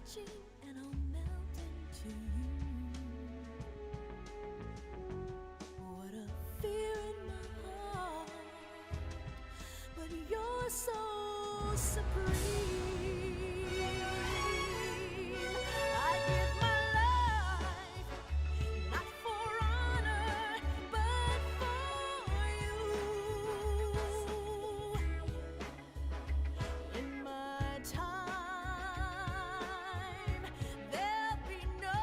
touching and I'll melt into you. What a fear in my heart, but you're so supreme. I give my life, not for honor, but for you. In my time, there'll be no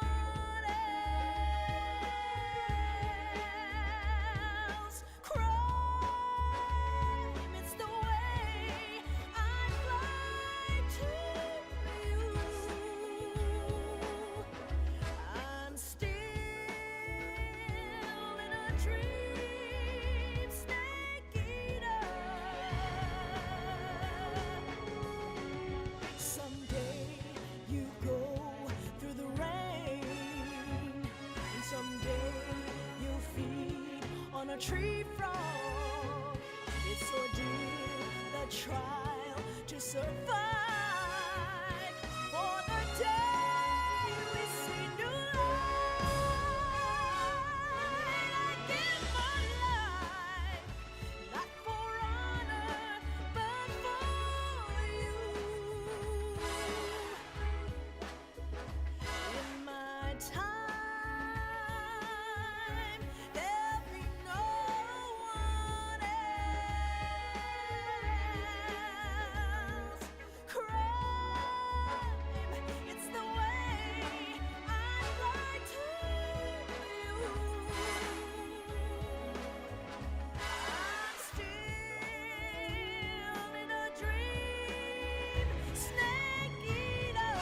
one else. Crime, it's the way I fly to you. I'm still in a dream, snake eater. Someday you go through the rain, and someday you'll feed on a tree frog. It's ordeal, the trial to survive for the day we see new light. I give my life, not for honor, but for you. In my time, there'll be no one else. Crime, it's the way I fly to you. I'm still in a dream, snake eater.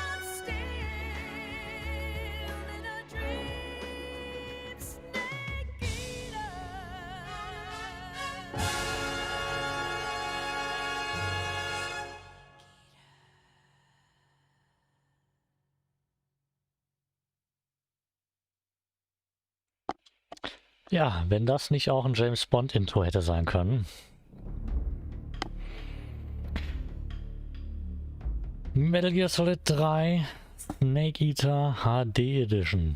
I'm still in a dream, snake eater. Ja, wenn das nicht auch ein James Bond Intro hätte sein können. Metal Gear Solid 3 Snake Eater HD Edition.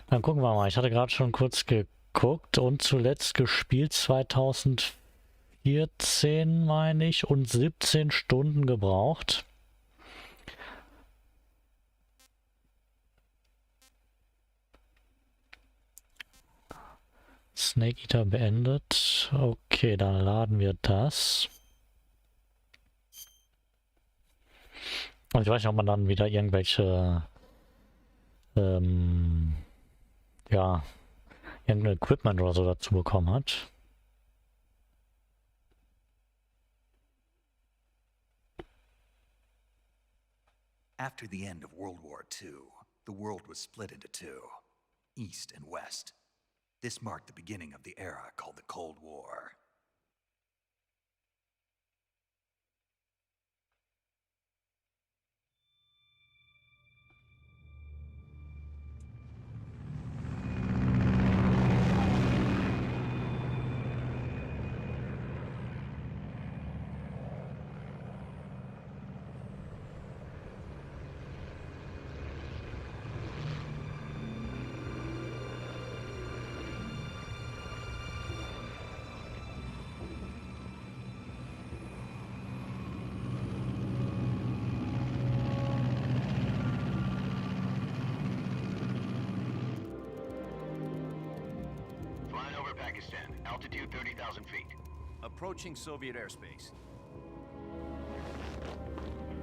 Dann gucken wir mal. Ich hatte gerade schon kurz geguckt und zuletzt gespielt 2014, meine ich, und 17 Stunden gebraucht. Snake Eater beendet. Okay, dann laden wir das. Und ich weiß nicht, ob man dann wieder irgendwelche ja, irgendein Equipment oder so dazu bekommen hat. After the end of World War II, the world was split into two, East and West. This marked the beginning of the era called the Cold War. Pakistan, altitude 30,000 feet. Approaching Soviet airspace.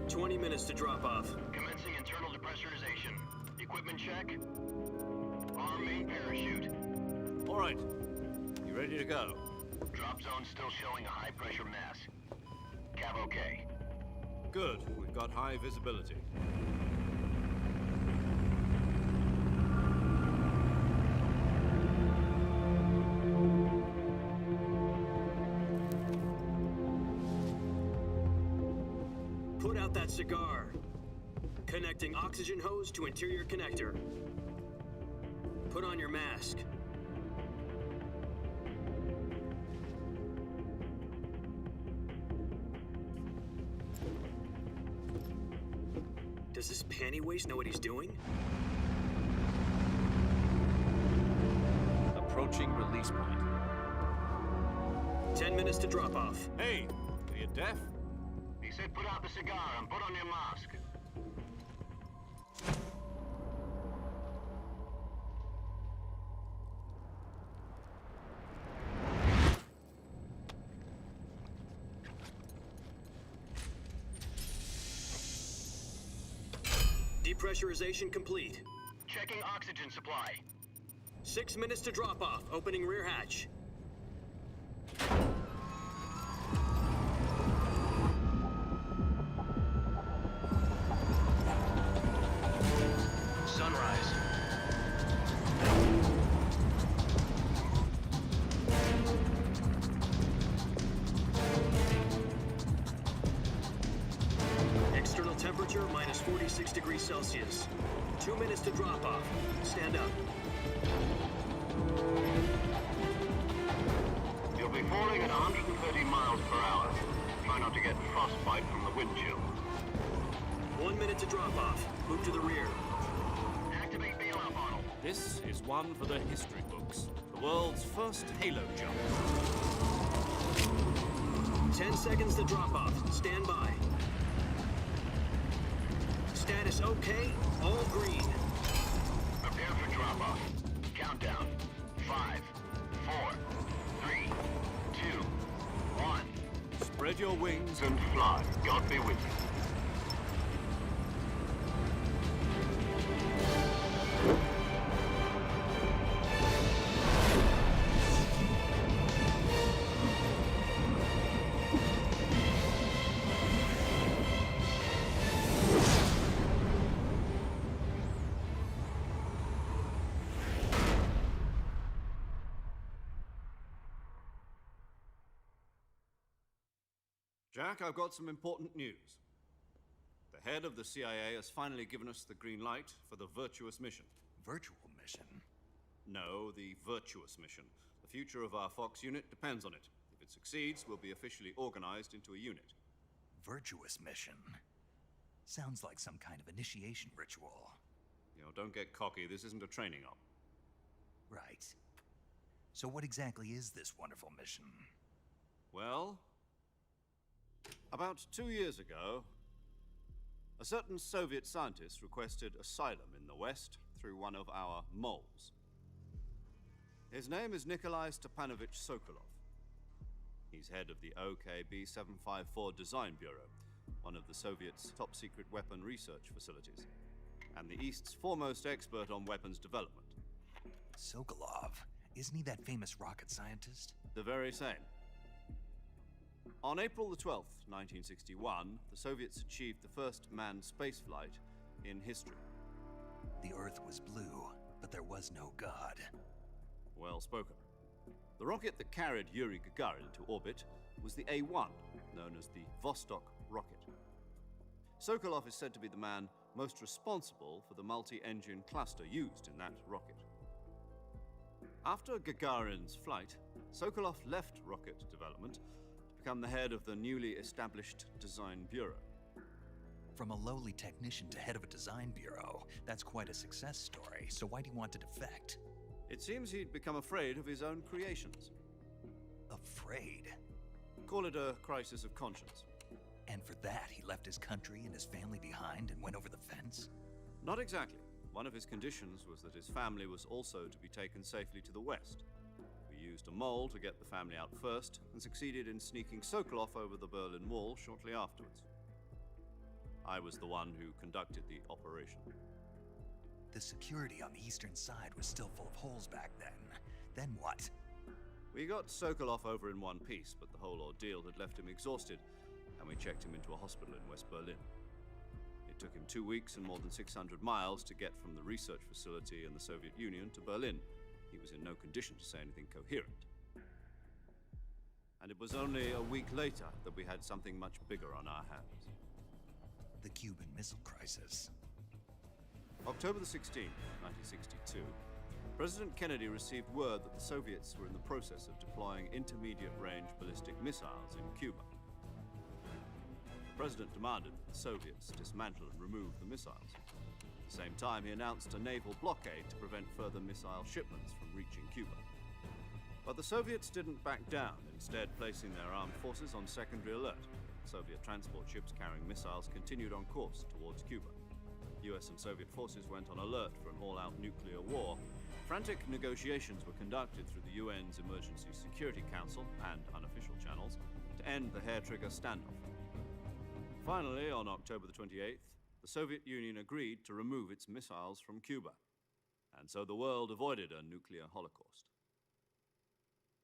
20 minutes to drop off. Commencing internal depressurization. Equipment check. Arm main parachute. All right. You ready to go? Drop zone still showing a high pressure mass. Cav okay. Good. We've got high visibility. Put out that cigar. Connecting oxygen hose to interior connector. Put on your mask. Does this panty waste know what he's doing? Approaching release point. 10 minutes to drop off. Hey, are you deaf? He said put out the cigar and put on your mask. Depressurization complete. Checking oxygen supply. 6 minutes to drop off. Opening rear hatch. Sunrise. External temperature minus 46 degrees Celsius. 2 minutes to drop off. Stand up. You'll be falling at 130 miles per hour. Try not to get frostbite from the wind chill. 1 minute to drop off. Move to the rear. Activate bailout model. This is one for the history books. The world's first halo jump. 10 seconds to drop off. Stand by. Status okay. All green. Prepare for drop-off. Countdown. 5, 4, 3, 2, 1. Spread your wings And fly. God be with you. Jack, I've got some important news. The head of the CIA has finally given us the green light for the Virtuous mission. Virtual mission? No, the Virtuous mission. The future of our Fox unit depends on it. If it succeeds, we'll be officially organized into a unit. Virtuous mission? Sounds like some kind of initiation ritual. You know, don't get cocky. This isn't a training op. Right. So what exactly is this wonderful mission? Well, about 2 years ago, a certain Soviet scientist requested asylum in the West through one of our moles. His name is Nikolai Stepanovich Sokolov. He's head of the OKB 754 Design Bureau, one of the Soviets' top-secret weapon research facilities, and the East's foremost expert on weapons development. Sokolov? Isn't he that famous rocket scientist? The very same. On April the 12th, 1961, the Soviets achieved the first manned spaceflight in history. The Earth was blue, but there was no God. Well spoken. The rocket that carried Yuri Gagarin to orbit was the A-1, known as the Vostok rocket. Sokolov is said to be the man most responsible for the multi-engine cluster used in that rocket. After Gagarin's flight, Sokolov left rocket development to become the head of the newly established Design Bureau. From a lowly technician to head of a design bureau, that's quite a success story. So why do you want to defect? It seems he'd become afraid of his own creations. Afraid? Call it a crisis of conscience. And for that, he left his country and his family behind and went over the fence? Not exactly. One of his conditions was that his family was also to be taken safely to the West. We used a mole to get the family out first and succeeded in sneaking Sokolov over the Berlin Wall shortly afterwards. I was the one who conducted the operation. The security on the eastern side was still full of holes back then. Then what? We got Sokolov over in one piece, but the whole ordeal had left him exhausted, and we checked him into a hospital in West Berlin. It took him 2 weeks and more than 600 miles to get from the research facility in the Soviet Union to Berlin. He was in no condition to say anything coherent. And it was only a week later that we had something much bigger on our hands. The Cuban Missile Crisis. October the 16th, 1962, President Kennedy received word that the Soviets were in the process of deploying intermediate-range ballistic missiles in Cuba. The President demanded that the Soviets dismantle and remove the missiles. At the same time, he announced a naval blockade to prevent further missile shipments from reaching Cuba. But the Soviets didn't back down, instead placing their armed forces on secondary alert. Soviet transport ships carrying missiles continued on course towards Cuba. US and Soviet forces went on alert for an all-out nuclear war. Frantic negotiations were conducted through the UN's Emergency Security Council and unofficial channels to end the hair-trigger standoff. Finally, on October the 28th, the Soviet Union agreed to remove its missiles from Cuba, and so the world avoided a nuclear holocaust.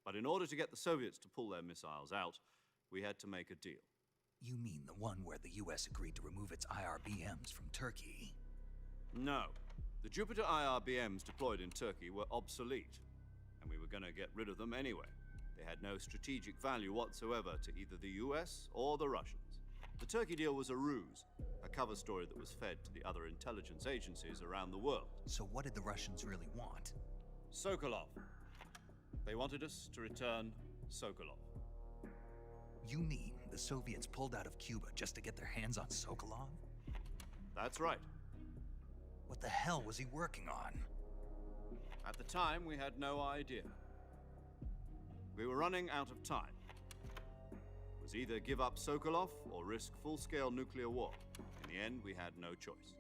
But in order to get the Soviets to pull their missiles out, we had to make a deal. You mean the one where the US agreed to remove its IRBMs from Turkey? No. The Jupiter IRBMs deployed in Turkey were obsolete, and we were going to get rid of them anyway. They had no strategic value whatsoever to either the US or the Russians. The Turkey deal was a ruse, a cover story that was fed to the other intelligence agencies around the world. So what did the Russians really want? Sokolov. They wanted us to return Sokolov. You mean the Soviets pulled out of Cuba just to get their hands on Sokolov? That's right. What the hell was he working on? At the time, we had no idea. We were running out of time. It was either give up Sokolov or risk full-scale nuclear war. In the end, we had no choice.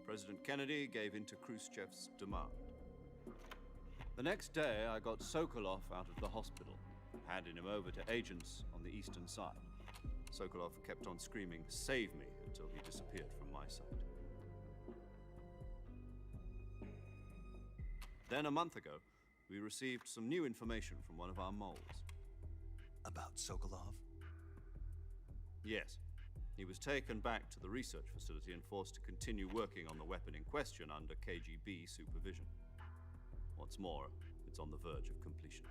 President Kennedy gave in to Khrushchev's demand. The next day, I got Sokolov out of the hospital, handed him over to agents on the eastern side. Sokolov kept on screaming, "Save me," until he disappeared from my sight. Then a month ago, we received some new information from one of our moles. About Sokolov? Yes. He was taken back to the research facility and forced to continue working on the weapon in question under KGB supervision. What's more, it's on the verge of completion.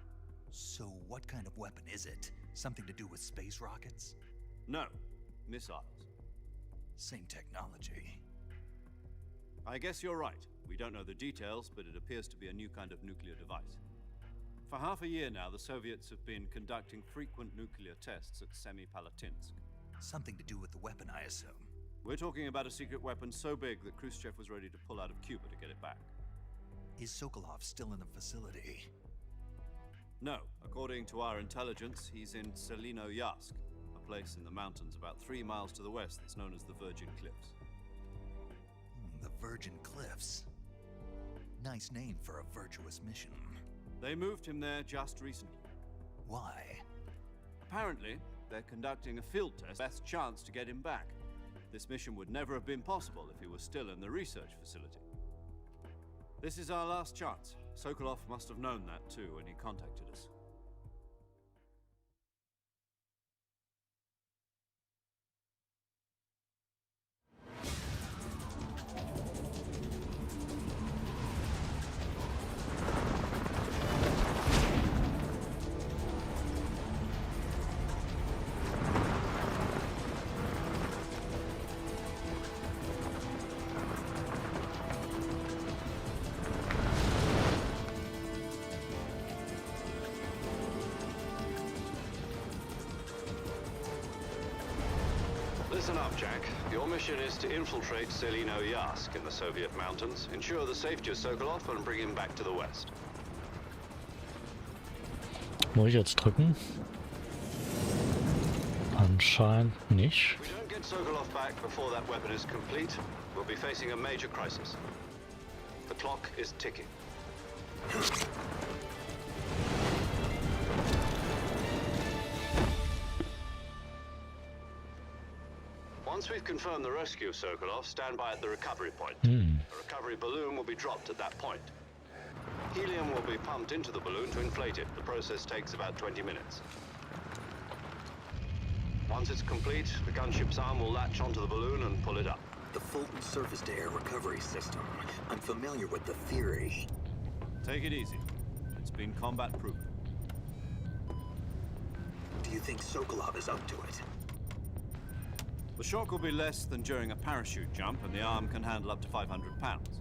So what kind of weapon is it? Something to do with space rockets? No, missiles. Same technology. I guess you're right. We don't know the details, but it appears to be a new kind of nuclear device. For half a year now, the Soviets have been conducting frequent nuclear tests at Semipalatinsk. Something to do with the weapon, I assume. We're talking about a secret weapon so big that Khrushchev was ready to pull out of Cuba to get it back. Is Sokolov still in the facility? No. According to our intelligence, he's in Selinoyarsk, a place in the mountains about 3 miles to the west that's known as the Virgin Cliffs. The Virgin Cliffs. Nice name for a virtuous mission. They moved him there just recently. Why? Apparently, they're conducting a field test, best chance to get him back. This mission would never have been possible if he was still in the research facility. This is our last chance. Sokolov must have known that too when he contacted us. Listen up, Jack. Your mission is to infiltrate Selinoyarsk in the Soviet mountains, ensure the safety of Sokolov, and bring him back to the west. Muss ich jetzt drücken? Anscheinend nicht. If we don't get Sokolov back before that weapon is complete, we'll be facing a major crisis. The clock is ticking. Once we've confirmed the rescue of Sokolov, stand by at the recovery point. A recovery balloon will be dropped at that point. Helium will be pumped into the balloon to inflate it. The process takes about 20 minutes. Once it's complete, the gunship's arm will latch onto the balloon and pull it up. The Fulton surface-to-air recovery system. I'm familiar with the theory. Take it easy. It's been combat-proof. Do you think Sokolov is up to it? The shock will be less than during a parachute jump, and the arm can handle up to 500 pounds.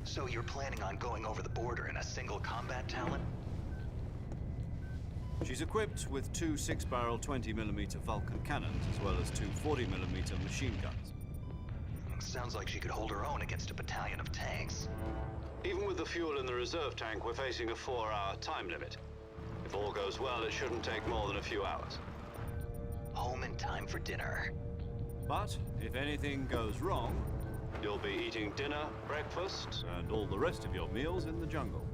So you're planning on going over the border in a single combat Talon? She's equipped with two 6-barrel 20mm Vulcan cannons, as well as two 40mm machine guns. Sounds like she could hold her own against a battalion of tanks. Even with the fuel in the reserve tank, we're facing a 4-hour time limit. If all goes well, it shouldn't take more than a few hours. Home in time for dinner. But if anything goes wrong, You'll be eating dinner, breakfast, and all the rest of your meals in the jungle.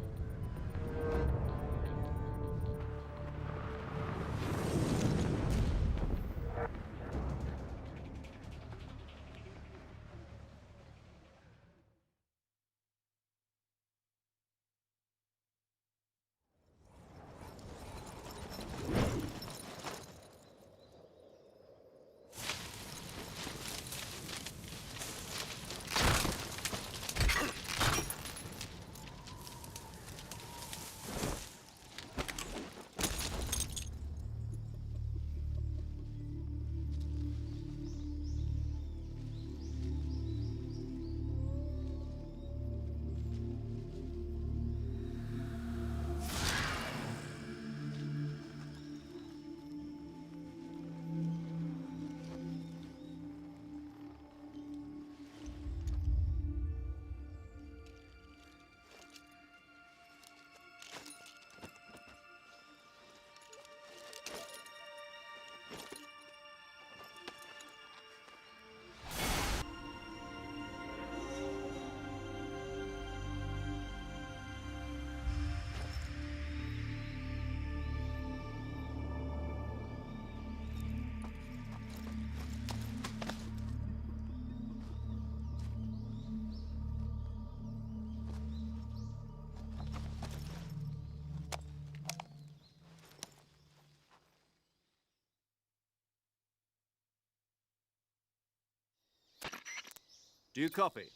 Do you copy?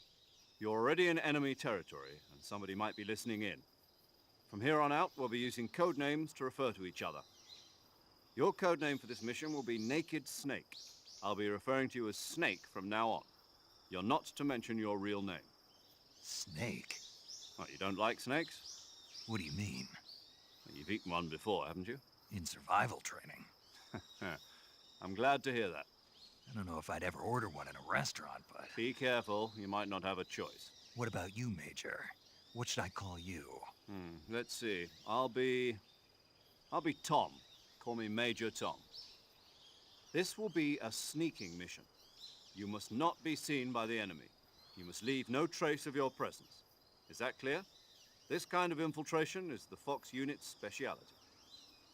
You're already in enemy territory, and somebody might be listening in. From here on out, we'll be using code names to refer to each other. Your code name for this mission will be Naked Snake. I'll be referring to you as Snake from now on. You're not to mention your real name. Snake? What, you don't like snakes? What do you mean? Well, you've eaten one before, haven't you? In survival training? I'm glad to hear that. I don't know if I'd ever order one in a restaurant, but... Be careful, you might not have a choice. What about you, Major? What should I call you? Let's see. I'll be Tom. Call me Major Tom. This will be a sneaking mission. You must not be seen by the enemy. You must leave no trace of your presence. Is that clear? This kind of infiltration is the Fox unit's speciality.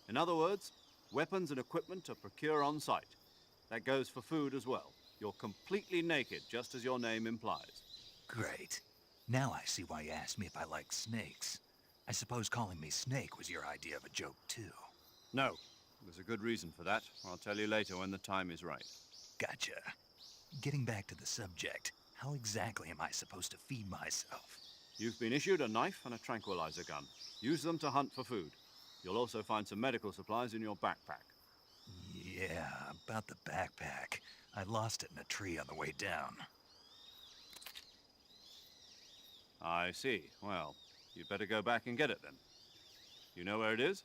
In other words, weapons and equipment are procured on site. That goes for food as well. You're completely naked, just as your name implies. Great. Now I see why you asked me if I like snakes. I suppose calling me Snake was your idea of a joke, too. No. There's a good reason for that. I'll tell you later when the time is right. Gotcha. Getting back to the subject, how exactly am I supposed to feed myself? You've been issued a knife and a tranquilizer gun. Use them to hunt for food. You'll also find some medical supplies in your backpack. Yeah, about the backpack. I lost it in a tree on the way down. I see. Well, you'd better go back and get it then. You know where it is?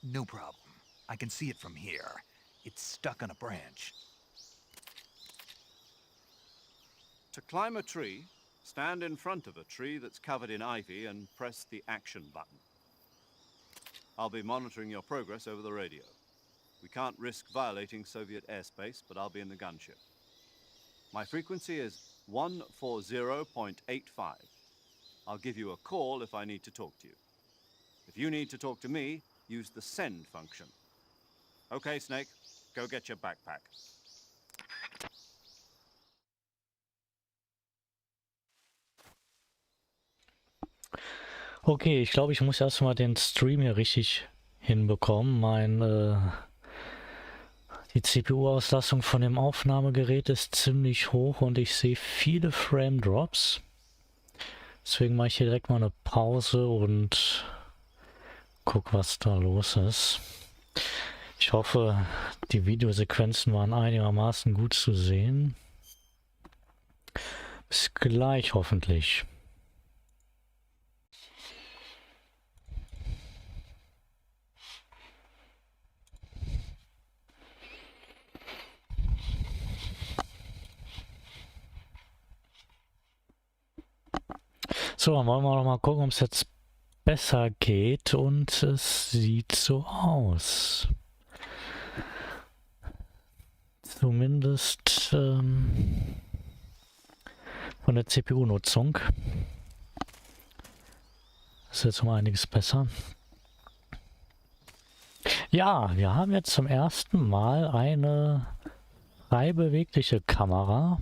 No problem. I can see it from here. It's stuck on a branch. To climb a tree, stand in front of a tree that's covered in ivy and press the action button. I'll be monitoring your progress over the radio. We can't risk violating Soviet airspace, but I'll be in the gunship. My frequency is 140.85. I'll give you a call if I need to talk to you. If you need to talk to me, use the send function. Okay, Snake, go get your backpack. Okay, ich glaube, ich muss erstmal den Stream hier richtig hinbekommen. Die CPU-Auslastung von dem Aufnahmegerät ist ziemlich hoch und ich sehe viele Frame Drops. Deswegen mache ich hier direkt mal eine Pause und guck, was da los ist. Ich hoffe, die Videosequenzen waren einigermaßen gut zu sehen. Bis gleich hoffentlich. So, dann wollen wir noch mal gucken, ob es jetzt besser geht. Und es sieht so aus. Zumindest von der CPU-Nutzung. Ist jetzt um einiges besser. Ja, wir haben jetzt zum ersten Mal eine frei bewegliche Kamera.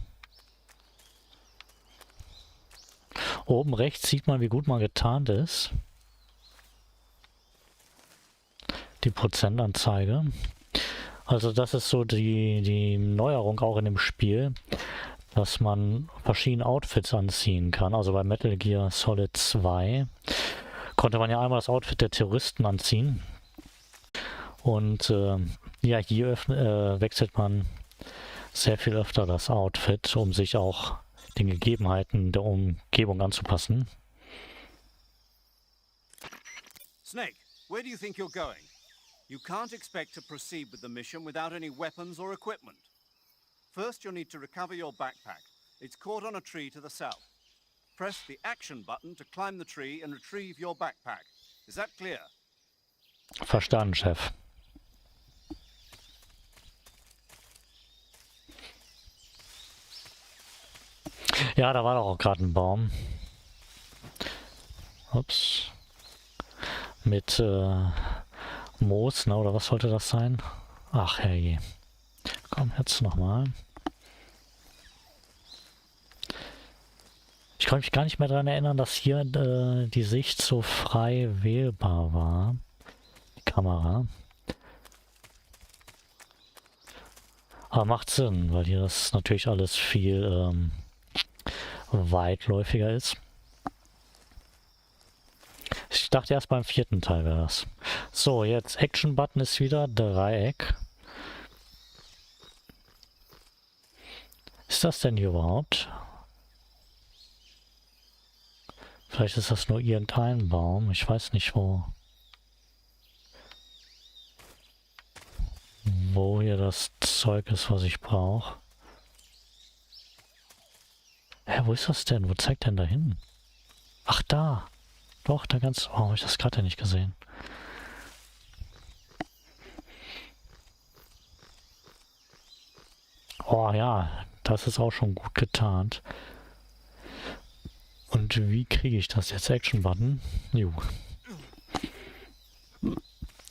Oben rechts sieht man, wie gut man getarnt ist. Die Prozentanzeige. Also das ist so die Neuerung auch in dem Spiel, dass man verschiedene Outfits anziehen kann. Also bei Metal Gear Solid 2 konnte man ja einmal das Outfit der Terroristen anziehen. Und ja, hier wechselt man sehr viel öfter das Outfit, um sich auch den Gegebenheiten der Umgebung anzupassen. Snake, where do you think you're going? You can't expect to proceed with the mission without any weapons or equipment. First, you'll need to recover your backpack. It's caught on a tree to the south. Press the action button to climb the tree and retrieve your backpack. Is that clear? Verstanden, Chef. Ja, da war doch auch gerade ein Baum. Ups. Mit Moos, ne? Oder was sollte das sein? Ach, herrje. Komm, jetzt nochmal. Ich kann mich gar nicht mehr daran erinnern, dass hier die Sicht so frei wählbar war. Die Kamera. Aber macht Sinn, weil hier das natürlich alles viel weitläufiger ist. Ich dachte erst beim 4. Teil wäre das. So, jetzt Action-Button ist wieder Dreieck. Ist das denn hier überhaupt? Vielleicht ist das nur irgendein Baum. Ich weiß nicht, wo hier das Zeug ist, was ich brauche. Hä, wo ist das denn? Wo zeigt denn da hin? Ach, da. Doch, da ganz... Oh, hab ich das gerade nicht gesehen. Oh ja, das ist auch schon gut getarnt. Und wie kriege ich das jetzt? Action-Button? Jo.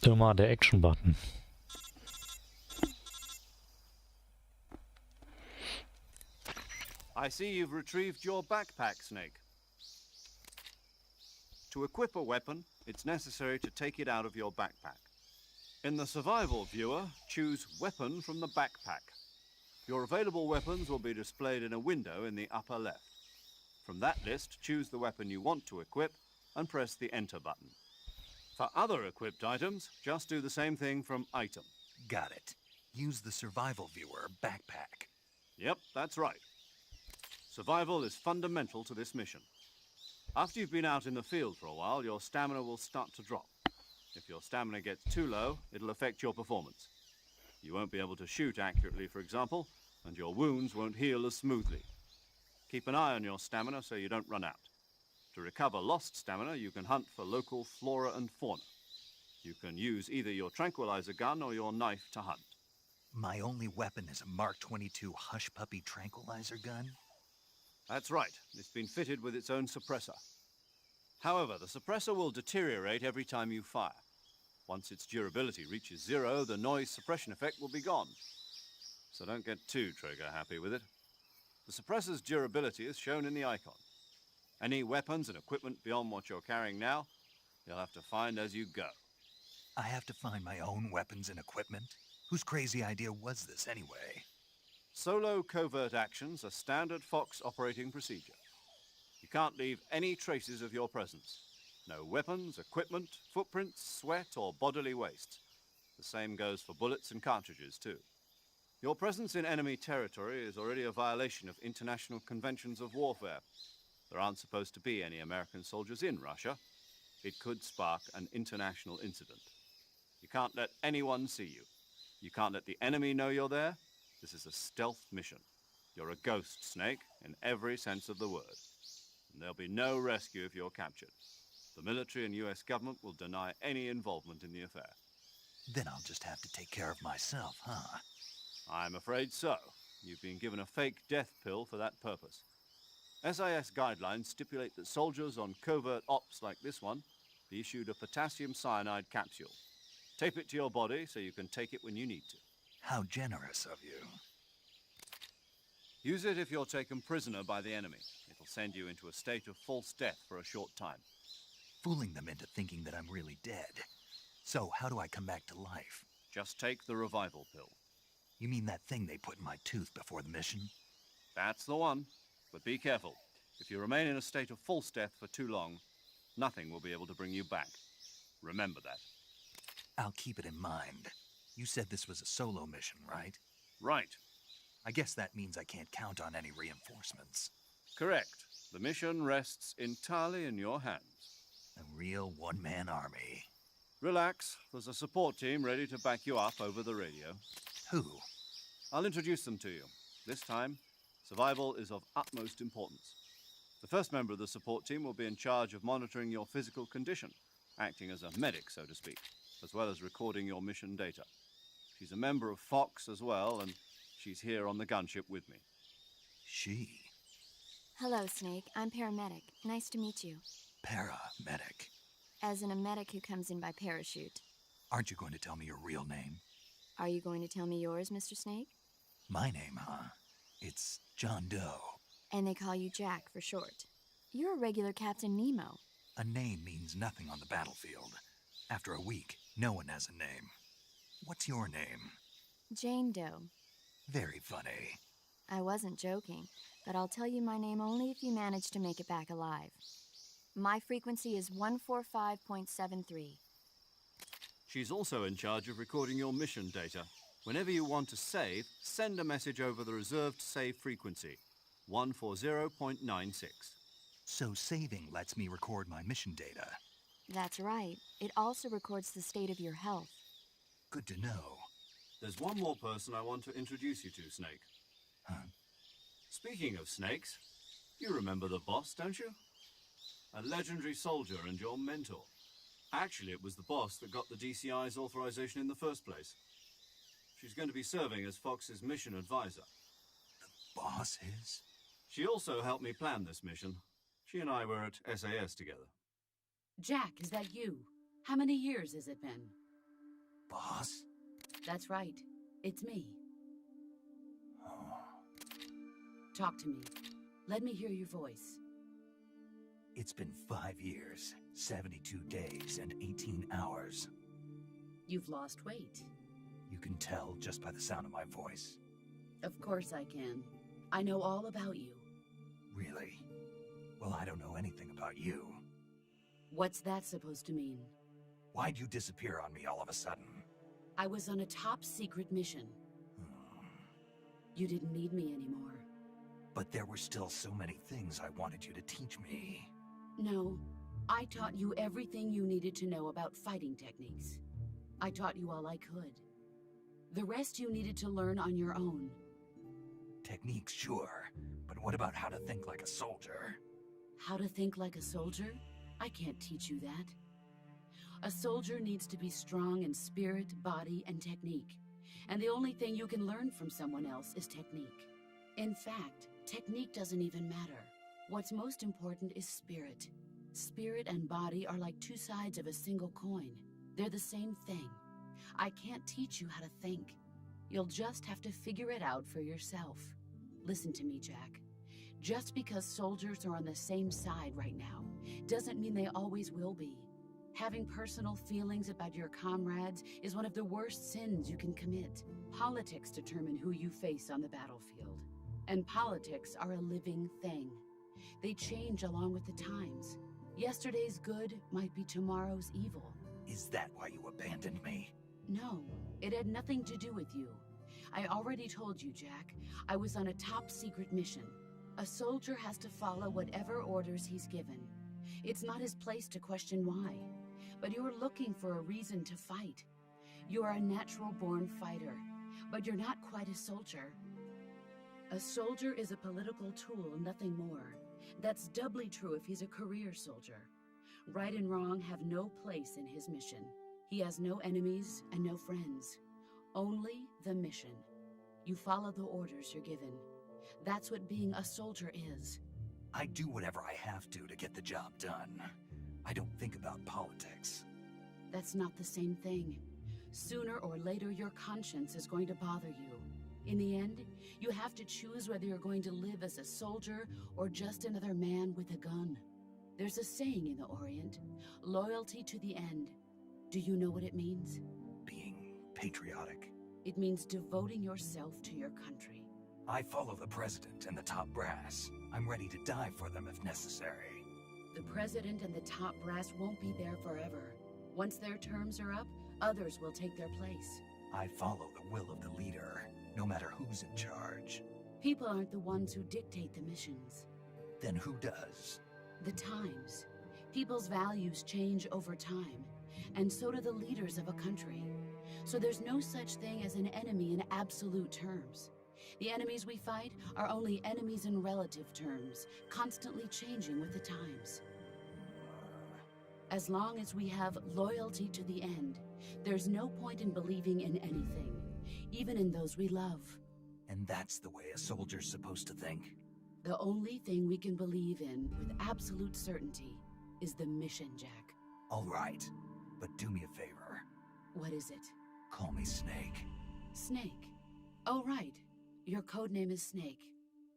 Immer der Action-Button. I see you've retrieved your backpack, Snake. To equip a weapon, it's necessary to take it out of your backpack. In the survival viewer, choose Weapon from the backpack. Your available weapons will be displayed in a window in the upper left. From that list, choose the weapon you want to equip and press the Enter button. For other equipped items, just do the same thing from Item. Got it. Use the survival viewer backpack. Yep, that's right. Survival is fundamental to this mission. After you've been out in the field for a while, your stamina will start to drop. If your stamina gets too low, it'll affect your performance. You won't be able to shoot accurately, for example, and your wounds won't heal as smoothly. Keep an eye on your stamina so you don't run out. To recover lost stamina, you can hunt for local flora and fauna. You can use either your tranquilizer gun or your knife to hunt. My only weapon is a Mark 22 Hush Puppy tranquilizer gun? That's right. It's been fitted with its own suppressor. However, the suppressor will deteriorate every time you fire. Once its durability reaches 0, the noise suppression effect will be gone. So don't get too trigger-happy with it. The suppressor's durability is shown in the icon. Any weapons and equipment beyond what you're carrying now, you'll have to find as you go. I have to find my own weapons and equipment? Whose crazy idea was this anyway? Solo covert actions are standard Fox operating procedure. You can't leave any traces of your presence. No weapons, equipment, footprints, sweat, or bodily waste. The same goes for bullets and cartridges, too. Your presence in enemy territory is already a violation of international conventions of warfare. There aren't supposed to be any American soldiers in Russia. It could spark an international incident. You can't let anyone see you. You can't let the enemy know you're there. This is a stealth mission. You're a ghost, Snake, in every sense of the word. and there'll be no rescue if you're captured. The military and US government will deny any involvement in the affair. Then I'll just have to take care of myself, huh? I'm afraid so. You've been given a fake death pill for that purpose. SIS guidelines stipulate that soldiers on covert ops like this one be issued a potassium cyanide capsule. Tape it to your body so you can take it when you need to. How generous of you. Use it if you're taken prisoner by the enemy. It'll send you into a state of false death for a short time. Fooling them into thinking that I'm really dead. So, how do I come back to life? Just take the revival pill. You mean that thing they put in my tooth before the mission? That's the one. But be careful. If you remain in a state of false death for too long, nothing will be able to bring you back. Remember that. I'll keep it in mind. You said this was a solo mission, right? Right. I guess that means I can't count on any reinforcements. Correct. The mission rests entirely in your hands. A real one-man army. Relax. There's a support team ready to back you up over the radio. Who? I'll introduce them to you. This time, survival is of utmost importance. The first member of the support team will be in charge of monitoring your physical condition, acting as a medic, so to speak, as well as recording your mission data. She's a member of Fox as well, and she's here on the gunship with me. She? Hello, Snake. I'm paramedic. Nice to meet you. Paramedic. As in a medic who comes in by parachute. Aren't you going to tell me your real name? Are you going to tell me yours, Mr. Snake? My name, huh? It's John Doe. And they call you Jack for short. You're a regular Captain Nemo. A name means nothing on the battlefield. After a week, no one has a name. What's your name? Jane Doe. Very funny. I wasn't joking, but I'll tell you my name only if you manage to make it back alive. My frequency is 145.73. She's also in charge of recording your mission data. Whenever you want to save, send a message over the reserved save frequency, 140.96. So saving lets me record my mission data. That's right. It also records the state of your health. Good to know. There's one more person I want to introduce you to, Snake. Huh? Speaking of snakes, you remember the boss, don't you? A legendary soldier and your mentor. Actually, it was the boss that got the DCI's authorization in the first place. She's going to be serving as Fox's mission advisor. The boss is? She also helped me plan this mission. She and I were at SAS together. Jack, is that you? How many years has it been? Boss? That's right. It's me. Oh. Talk to me. Let me hear your voice. It's been 5 years, 72 days, and 18 hours. You've lost weight. You can tell just by the sound of my voice. Of course I can. I know all about you. Really? Well, I don't know anything about you. What's that supposed to mean? Why'd you disappear on me all of a sudden? I was on a top-secret mission. You didn't need me anymore. But there were still so many things I wanted you to teach me. No, I taught you everything you needed to know about fighting techniques. I taught you all I could. The rest you needed to learn on your own. Techniques, sure. But what about how to think like a soldier? How to think like a soldier? I can't teach you that. A soldier needs to be strong in spirit, body, and technique. And the only thing you can learn from someone else is technique. In fact, technique doesn't even matter. What's most important is spirit. Spirit and body are like two sides of a single coin. They're the same thing. I can't teach you how to think. You'll just have to figure it out for yourself. Listen to me, Jack. Just because soldiers are on the same side right now doesn't mean they always will be. Having personal feelings about your comrades is one of the worst sins you can commit. Politics determine who you face on the battlefield. And politics are a living thing. They change along with the times. Yesterday's good might be tomorrow's evil. Is that why you abandoned me? No, it had nothing to do with you. I already told you, Jack. I was on a top-secret mission. A soldier has to follow whatever orders he's given. It's not his place to question why. But you're looking for a reason to fight. You are a natural-born fighter, but you're not quite a soldier. A soldier is a political tool, nothing more. That's doubly true if he's a career soldier. Right and wrong have no place in his mission. He has no enemies and no friends. Only the mission. You follow the orders you're given. That's what being a soldier is. I do whatever I have to get the job done. I don't think about politics. That's not the same thing. Sooner or later, your conscience is going to bother you. In the end, you have to choose whether you're going to live as a soldier or just another man with a gun. There's a saying in the Orient, loyalty to the end. Do you know what it means? Being patriotic. It means devoting yourself to your country. I follow the president and the top brass. I'm ready to die for them if necessary. The president and the top brass won't be there forever. Once their terms are up, others will take their place. I follow the will of the leader, no matter who's in charge. People aren't the ones who dictate the missions. Then who does? The times. People's values change over time, and so do the leaders of a country. So there's no such thing as an enemy in absolute terms. The enemies we fight are only enemies in relative terms, constantly changing with the times. As long as we have loyalty to the end, there's no point in believing in anything, even in those we love. And that's the way a soldier's supposed to think? The only thing we can believe in with absolute certainty is the mission, Jack. All right, but do me a favor. What is it? Call me Snake. Snake. Oh, right. Your codename is Snake.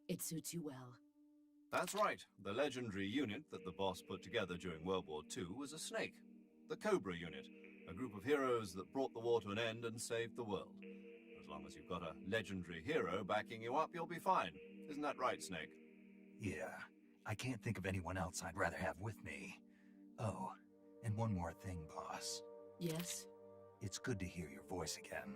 It suits you well. That's right. The legendary unit that the boss put together during World War II was a snake. The Cobra unit, a group of heroes that brought the war to an end and saved the world. As long as you've got a legendary hero backing you up, you'll be fine. Isn't that right, Snake? Yeah, I can't think of anyone else I'd rather have with me. Oh, and one more thing, boss. Yes? It's good to hear your voice again.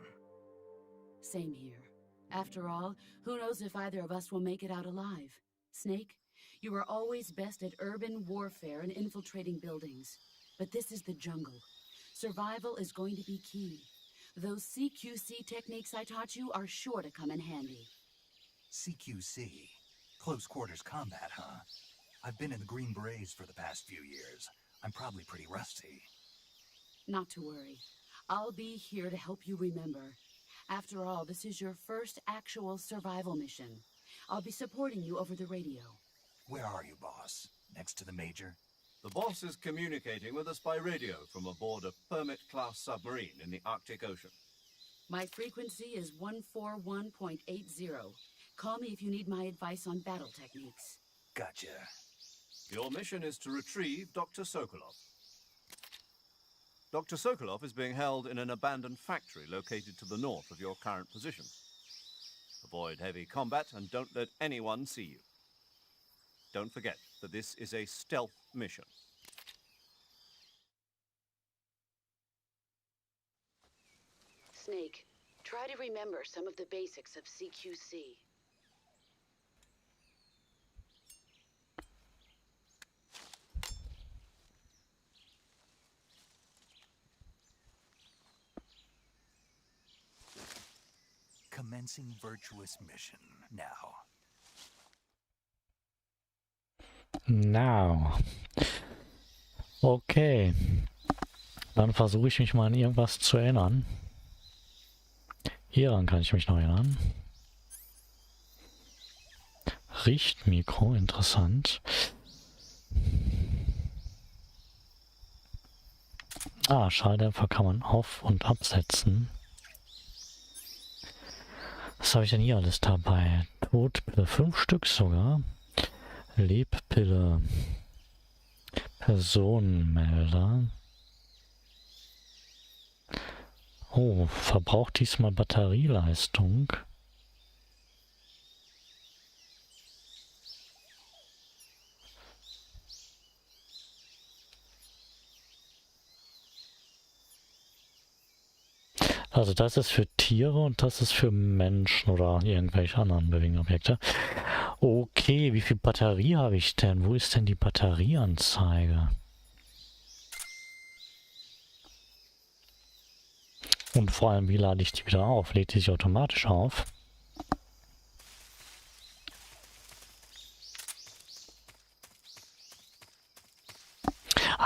Same here. After all, who knows if either of us will make it out alive? Snake, you are always best at urban warfare and infiltrating buildings. But this is the jungle. Survival is going to be key. Those CQC techniques I taught you are sure to come in handy. CQC? Close quarters combat, huh? I've been in the Green Berets for the past few years. I'm probably pretty rusty. Not to worry. I'll be here to help you remember. After all, this is your first actual survival mission. I'll be supporting you over the radio. Where are you, boss? Next to the Major? The boss is communicating with us by radio from aboard a Permit-class submarine in the Arctic Ocean. My frequency is 141.80. Call me if you need my advice on battle techniques. Gotcha. Your mission is to retrieve Dr. Sokolov. Dr. Sokolov is being held in an abandoned factory located to the north of your current position. Avoid heavy combat and don't let anyone see you. Don't forget that this is a stealth mission. Snake, try to remember some of the basics of CQC. Commencing virtuous mission now. Now. Okay. Dann versuche ich mich mal an irgendwas zu erinnern. Hieran kann ich mich noch erinnern. Richtmikro, interessant. Ah, Schalldämpfer kann man auf- und absetzen. Was habe ich denn hier alles dabei? Todpille, 5 Stück sogar. Lebpille. Personenmelder. Oh, verbraucht diesmal Batterieleistung. Also das ist für Tiere und das ist für Menschen oder irgendwelche anderen bewegenden Objekte. Okay, wie viel Batterie habe ich denn? Wo ist denn die Batterieanzeige? Und vor allem, wie lade ich die wieder auf? Lädt die sich automatisch auf?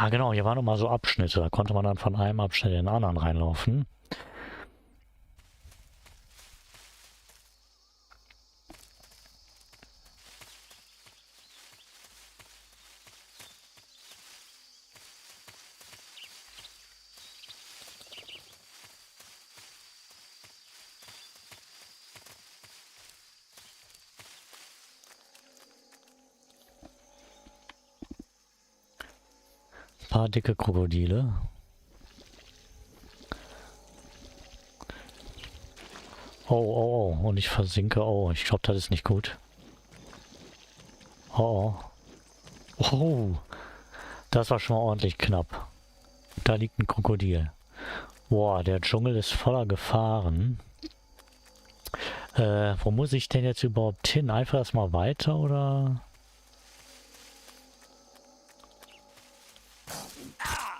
Ah, genau, hier waren nochmal so Abschnitte. Da konnte man dann von einem Abschnitt in den anderen reinlaufen. Paar dicke Krokodile. Oh, oh, oh. Und ich versinke. Oh, ich glaube, das ist nicht gut. Oh, oh. Oh. Das war schon mal ordentlich knapp. Da liegt ein Krokodil. Boah, der Dschungel ist voller Gefahren. Wo muss ich denn jetzt überhaupt hin? Einfach erstmal weiter, oder?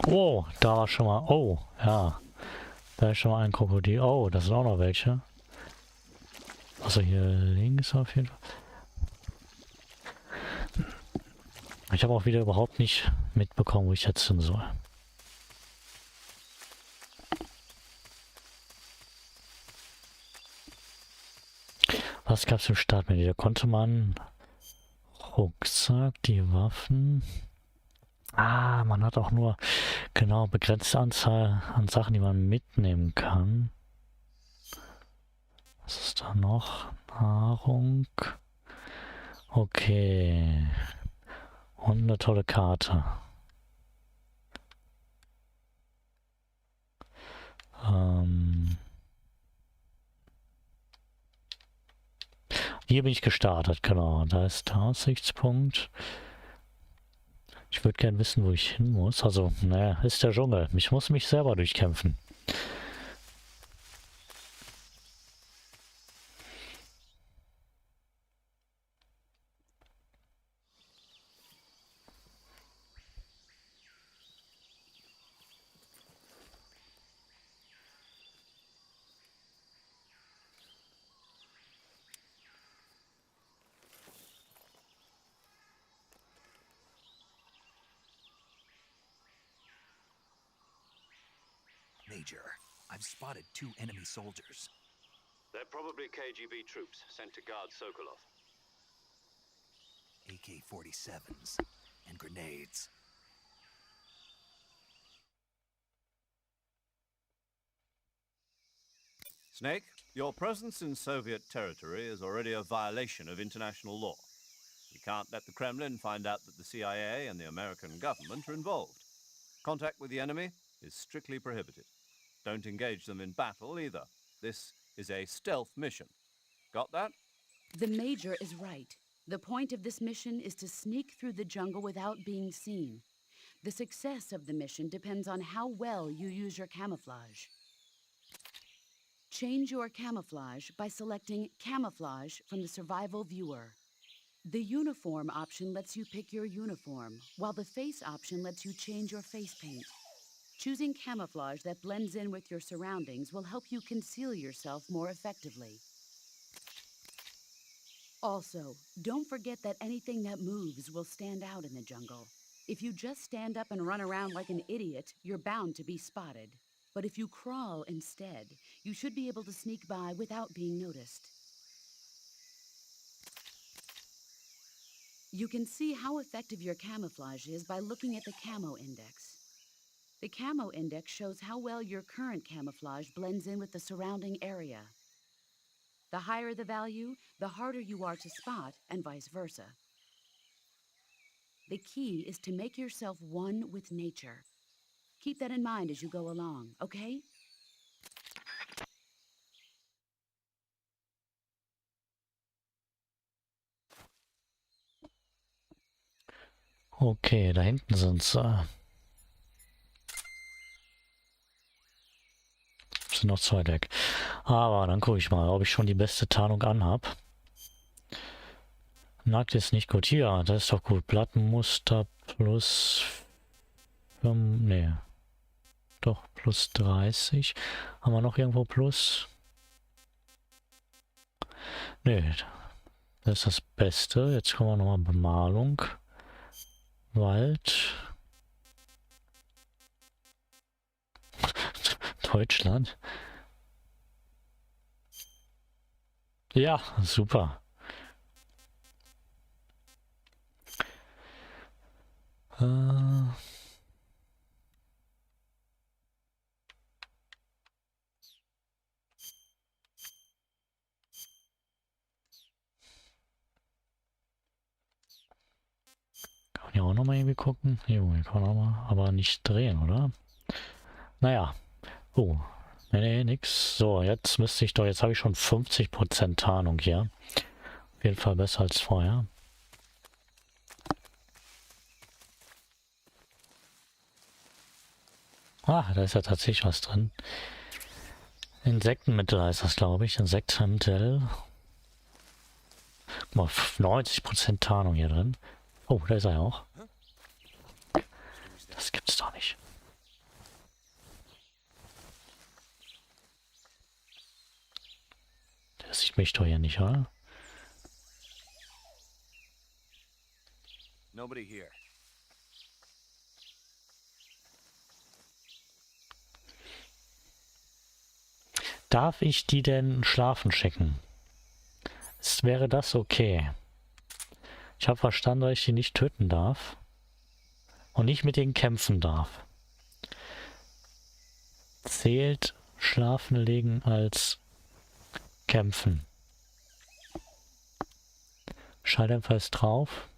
Oh, da war schon mal... Oh, ja. Da ist schon mal ein Krokodil. Oh, das sind auch noch welche. Also hier links auf jeden Fall. Ich habe auch wieder überhaupt nicht mitbekommen, wo ich jetzt hin soll. Was gab es im Startmenü? Da konnte man Rucksack, die Waffen... Ah, man hat auch nur genau begrenzte Anzahl an Sachen, die man mitnehmen kann. Was ist da noch? Nahrung. Okay. Und eine tolle Karte. Hier bin ich gestartet, genau. Da ist der Aussichtspunkt. Ich würde gern wissen, wo ich hin muss. Also, naja, ist der Dschungel. Ich muss mich selber durchkämpfen. Major, I've spotted 2 enemy soldiers. They're probably KGB troops sent to guard Sokolov. AK-47s and grenades. Snake, your presence in Soviet territory is already a violation of international law. We can't let the Kremlin find out that the CIA and the American government are involved. Contact with the enemy is strictly prohibited. Don't engage them in battle either. This is a stealth mission. Got that? The Major is right. The point of this mission is to sneak through the jungle without being seen. The success of the mission depends on how well you use your camouflage. Change your camouflage by selecting Camouflage from the Survival Viewer. The Uniform option lets you pick your uniform, while the Face option lets you change your face paint. Choosing camouflage that blends in with your surroundings will help you conceal yourself more effectively. Also, don't forget that anything that moves will stand out in the jungle. If you just stand up and run around like an idiot, you're bound to be spotted. But if you crawl instead, you should be able to sneak by without being noticed. You can see how effective your camouflage is by looking at the Camo Index. The Camo Index shows how well your current camouflage blends in with the surrounding area. The higher the value, the harder you are to spot, and vice versa. The key is to make yourself one with nature. Keep that in mind as you go along, okay? Okay, da hinten sind sie. Sind noch 2 weg. Aber dann gucke ich mal, ob ich schon die beste Tarnung anhab. Nackt ist nicht gut. Hier, das ist doch gut. Plattenmuster plus... nee. Doch, plus 30. Haben wir noch irgendwo plus? Nee. Das ist das Beste. Jetzt kommen wir nochmal Bemalung. Wald. Deutschland. Ja, super. Kann man hier auch nochmal irgendwie gucken? Jo, hier kann man auch mal, aber nicht drehen, oder? Naja. Oh. Nee, nix. So, jetzt müsste ich doch, jetzt habe ich schon 50% Tarnung hier. Auf jeden Fall besser als vorher. Ah, da ist ja tatsächlich was drin. Insektenmittel heißt das, glaube ich. Insektenmittel. Guck mal, 90% Tarnung hier drin. Oh, da ist er ja auch. Das gibt's doch nicht. Der sieht mich doch hier nicht, oder? Nobody here. Darf ich die denn schlafen schicken? Wäre das okay? Ich habe verstanden, dass ich die nicht töten darf. Und nicht mit denen kämpfen darf. Zählt Schlafen legen als Kämpfen? Schalldämpfer ist drauf.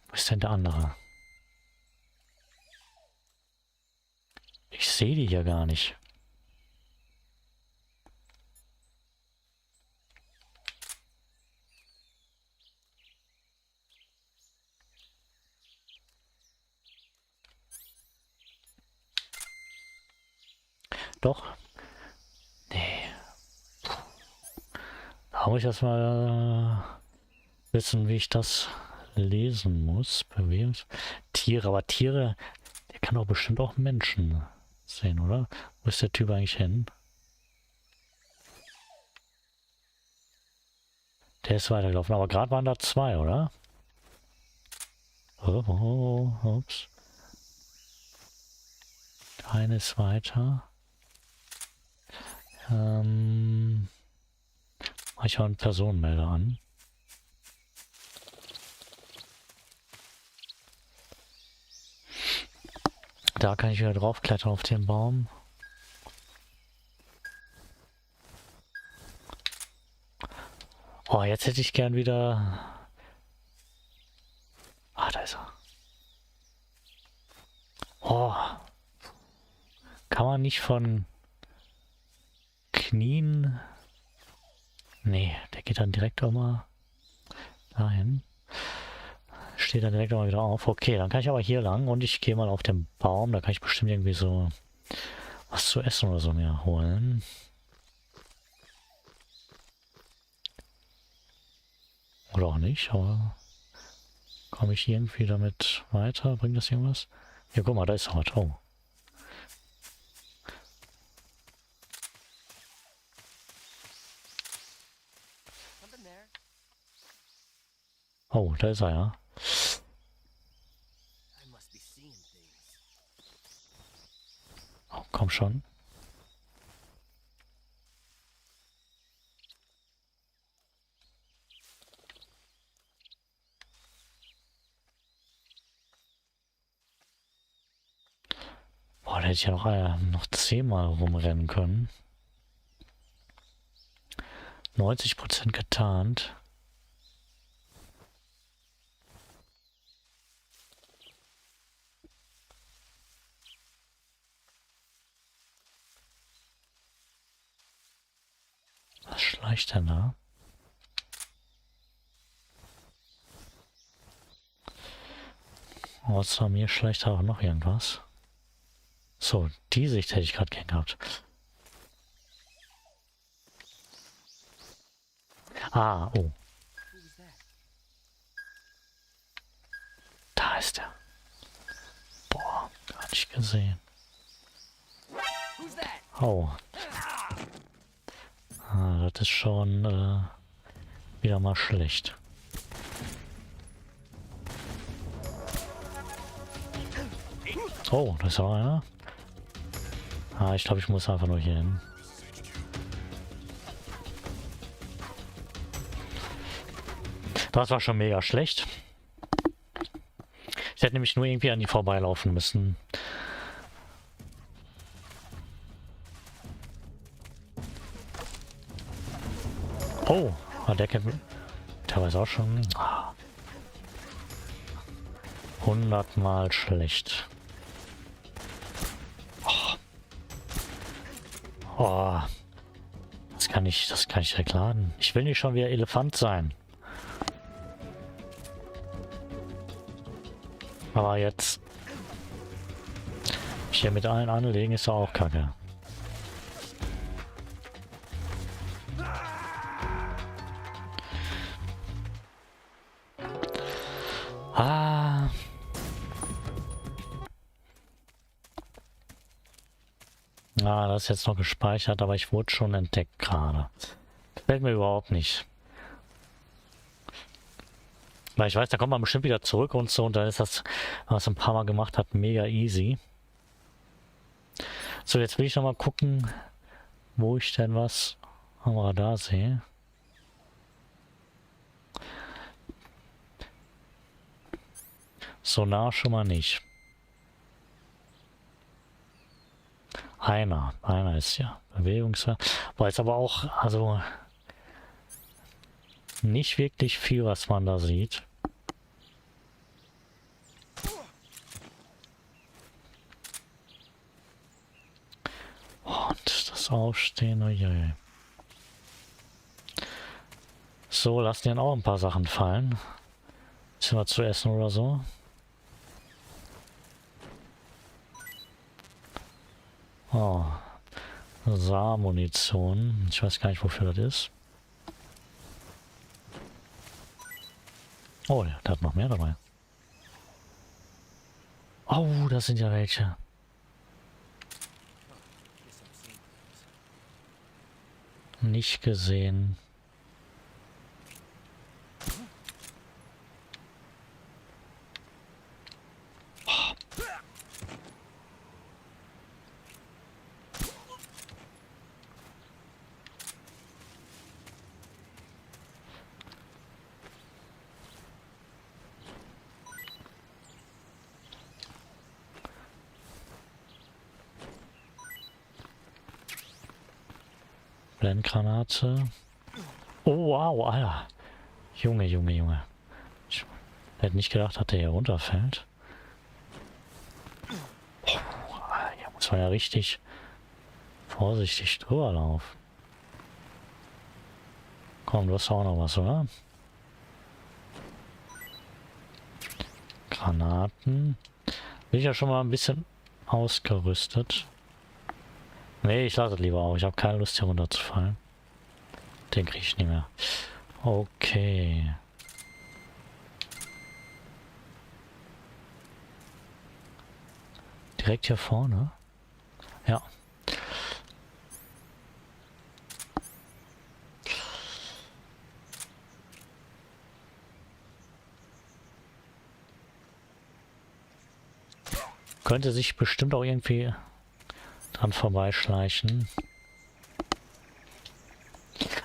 Wo ist denn der andere? Ich sehe die hier gar nicht. Doch. Nee. Da muss ich erstmal wissen, wie ich das lesen muss. Tiere, aber Tiere, der kann doch bestimmt auch Menschen sehen, oder? Wo ist der Typ eigentlich hin? Der ist weitergelaufen, aber gerade waren da zwei, oder? Oh, ups. Der eine ist weiter. Mach ich auch einen Personenmelder an. Da kann ich wieder draufklettern auf den Baum. Oh, jetzt hätte ich gern wieder... Ah, da ist er. Oh. Kann man nicht von Knien... Nee, der geht dann direkt auch mal dahin. Steht dann direkt auch mal wieder auf. Okay, dann kann ich aber hier lang und ich gehe mal auf den Baum. Da kann ich bestimmt irgendwie so was zu essen oder so mir holen. Oder auch nicht, aber komme ich irgendwie damit weiter? Bringt das irgendwas? Ja, guck mal, da ist was. Oh. Oh, da ist er ja. Oh, komm schon. Boah, da hätte ich ja noch 10-mal rumrennen können. 90% getarnt. Was schleicht denn da? Außer mir schleicht da auch noch irgendwas. So, die Sicht hätte ich gerade gern gehabt. Ah, oh. Da ist er. Boah, gar nicht gesehen. Oh. Ah, das ist schon wieder mal schlecht. Oh, das war einer. Ah, ich glaube, ich muss einfach nur hier hin. Das war schon mega schlecht. Ich hätte nämlich nur irgendwie an die vorbeilaufen müssen. Oh, der kennt teilweise auch schon. 100-mal schlecht. Oh. Das kann ich direkt laden. Ich will nicht schon wieder Elefant sein. Aber jetzt mich hier mit allen anlegen ist doch auch kacke. Ah. Ah, das ist jetzt noch gespeichert, aber ich wurde schon entdeckt gerade. Gefällt mir überhaupt nicht. Weil ich weiß, da kommt man bestimmt wieder zurück und so, und dann ist das, was ein paar Mal gemacht hat, mega easy. So, jetzt will ich noch mal gucken, wo ich denn was am Radar sehe. Sonar schon mal nicht. Einer ist ja Bewegungsweise. War jetzt aber auch, also nicht wirklich viel, was man da sieht. Und das Aufstehen, ojej. So, lassen dir auch ein paar Sachen fallen. Bisschen was zu essen oder so. Oh, Saarmunition. Ich weiß gar nicht, wofür das ist. Oh, der hat noch mehr dabei. Oh, das sind ja welche. Nicht gesehen. Blendgranate. Oh, wow, Alter. Junge. Ich hätte nicht gedacht, dass der hier runterfällt. Oh, hier muss man ja richtig vorsichtig drüber laufen. Komm, du hast auch noch was, oder? Granaten. Bin ich ja schon mal ein bisschen ausgerüstet. Nee, ich lasse es lieber auch. Ich habe keine Lust, hier runterzufallen. Den kriege ich nicht mehr. Okay. Direkt hier vorne? Ja. Könnte sich bestimmt auch irgendwie dran vorbeischleichen.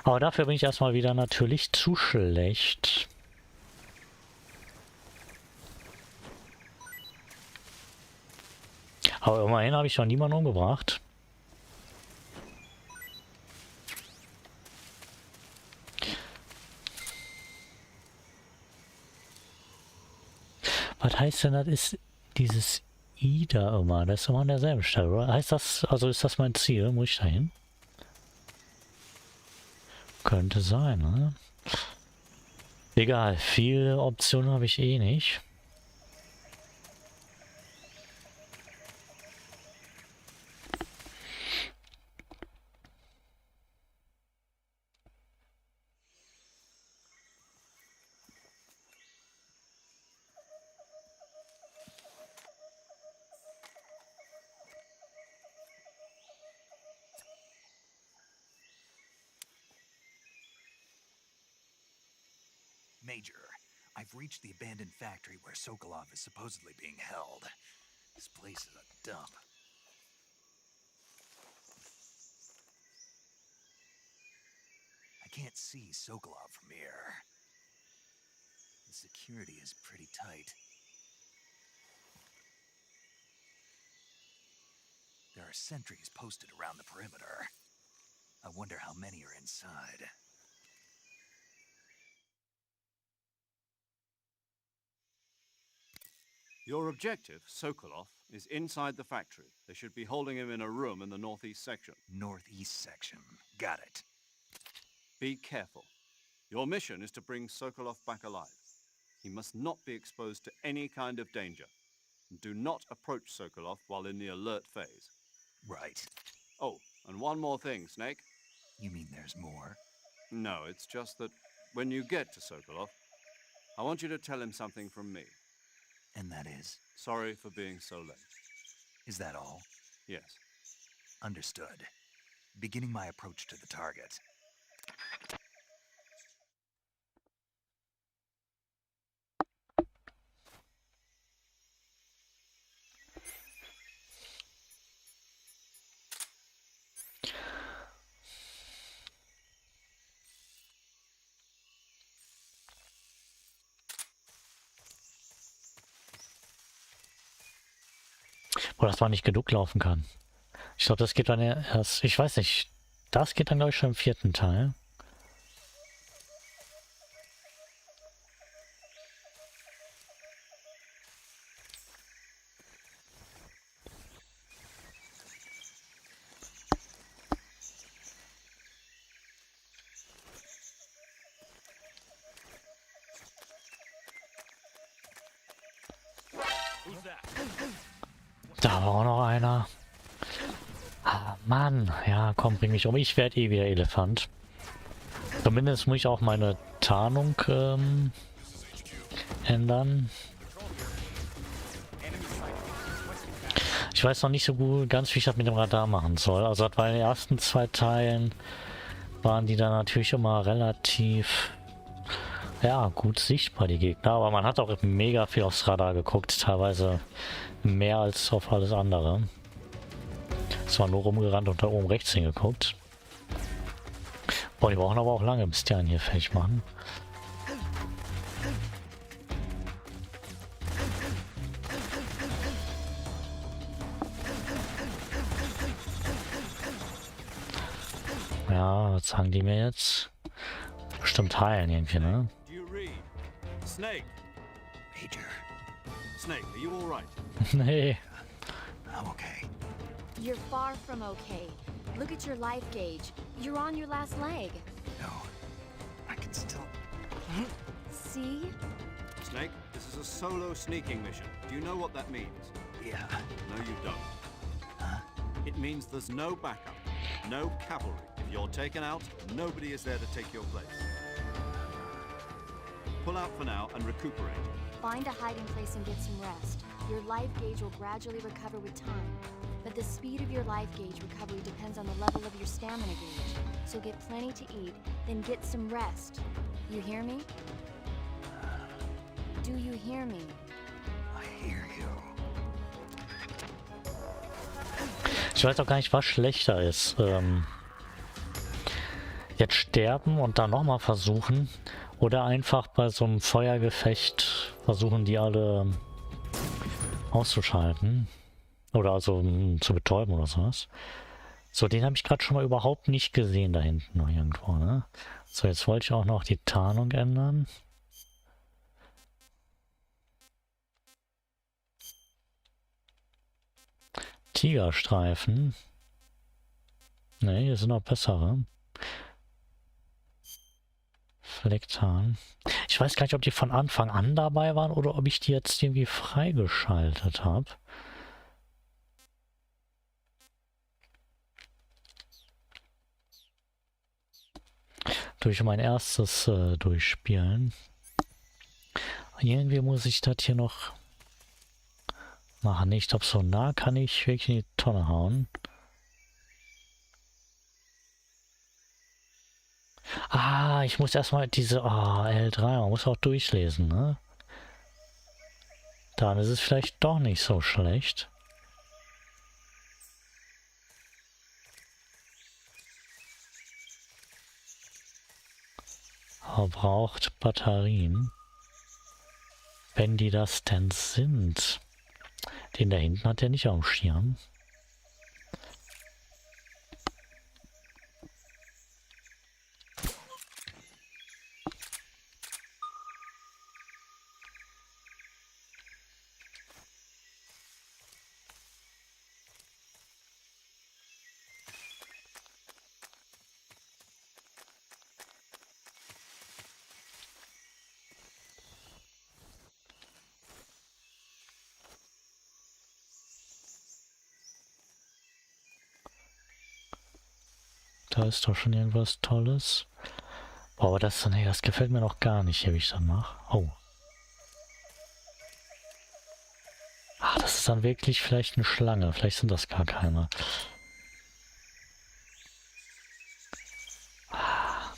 Aber dafür bin ich erstmal wieder natürlich zu schlecht. Aber immerhin habe ich noch niemanden umgebracht. Was heißt denn, das ist dieses I da immer? Das ist immer an derselben Stelle, oder? Heißt das, also ist das mein Ziel? Muss ich da hin? Könnte sein, ne? Egal, viele Optionen habe ich eh nicht. Major, I've reached the abandoned factory where Sokolov is supposedly being held. This place is a dump. I can't see Sokolov from here. The security is pretty tight. There are sentries posted around the perimeter. I wonder how many are inside. Your objective, Sokolov, is inside the factory. They should be holding him in a room in the northeast section. Northeast section. Got it. Be careful. Your mission is to bring Sokolov back alive. He must not be exposed to any kind of danger. Do not approach Sokolov while in the alert phase. Right. Oh, and one more thing, Snake. You mean there's more? No, it's just that when you get to Sokolov, I want you to tell him something from me. And that is? Sorry for being so late. Is that all? Yes. Understood. Beginning my approach to the target. Wo das war nicht genug laufen kann. Ich glaube, das geht dann erst, ich weiß nicht, das geht dann glaube ich schon im 4. Teil. Da war auch noch einer. Ah, Mann. Ja, komm, bring mich um. Ich werde eh wieder Elefant. Zumindest muss ich auch meine Tarnung ändern. Ich weiß noch nicht so gut, ganz wie ich das mit dem Radar machen soll. Also das war in den ersten 2 Teilen, waren die dann natürlich immer relativ, ja, gut sichtbar, die Gegner. Aber man hat auch mega viel aufs Radar geguckt, teilweise mehr als auf alles andere. Es war nur rumgerannt und da oben rechts hingeguckt. Boah, die brauchen aber auch lange, bis die einen hier fertig machen. Ja, was sagen die mir jetzt? Bestimmt heilen irgendwie, ne? Do you read? Snake! Major, Snake, are you all right? Nee. I'm okay. You're far from okay. Look at your life gauge. You're on your last leg. No, I can still... See? Snake, this is a solo sneaking mission. Do you know what that means? Yeah. No, you don't. Huh? It means there's no backup, no cavalry. If you're taken out, nobody is there to take your place. Pull out for now and recuperate. Find a hiding place and get some rest. Your life gauge will gradually recover with time. But the speed of your life gauge recovery depends on the level of your stamina gauge. So get plenty to eat, then get some rest. You hear me? Do you hear me? I hear you. Ich weiß auch gar nicht, was schlechter ist. Jetzt sterben und dann nochmal versuchen. Oder einfach bei so einem Feuergefecht versuchen, die alle auszuschalten. Oder also zu betäuben oder sowas. So, den habe ich gerade schon mal überhaupt nicht gesehen da hinten noch irgendwo, ne? So, jetzt wollte ich auch noch die Tarnung ändern. Tigerstreifen. Ne, hier sind noch bessere. Flecktarn. Ich weiß gar nicht, ob die von Anfang an dabei waren oder ob ich die jetzt irgendwie freigeschaltet habe. Durch mein erstes Durchspielen. Irgendwie muss ich das hier noch machen. Ich glaube, so nah kann ich wirklich in die Tonne hauen. Ah, ich muss erstmal diese... Ah, L3, man muss auch durchlesen, ne? Dann ist es vielleicht doch nicht so schlecht. Aber braucht Batterien. Wenn die das denn sind. Den da hinten hat er nicht auf dem Schirm. Da ist doch schon irgendwas Tolles. Boah, aber nee, das gefällt mir noch gar nicht, hier, wie ich dann mache. Oh. Ah, das ist dann wirklich vielleicht eine Schlange. Vielleicht sind das gar keine. Ah.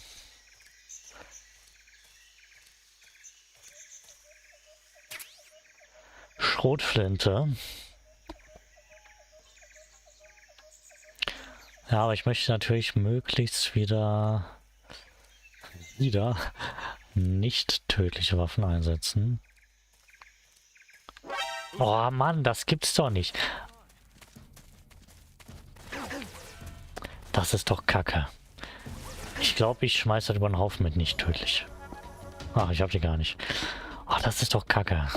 Schrotflinte. Ja, aber ich möchte natürlich möglichst wieder nicht tödliche Waffen einsetzen. Oh Mann, das gibt's doch nicht. Das ist doch Kacke. Ich glaube, ich schmeiß das über den Haufen mit nicht tödlich. Ach, ich hab die gar nicht. Oh, das ist doch Kacke.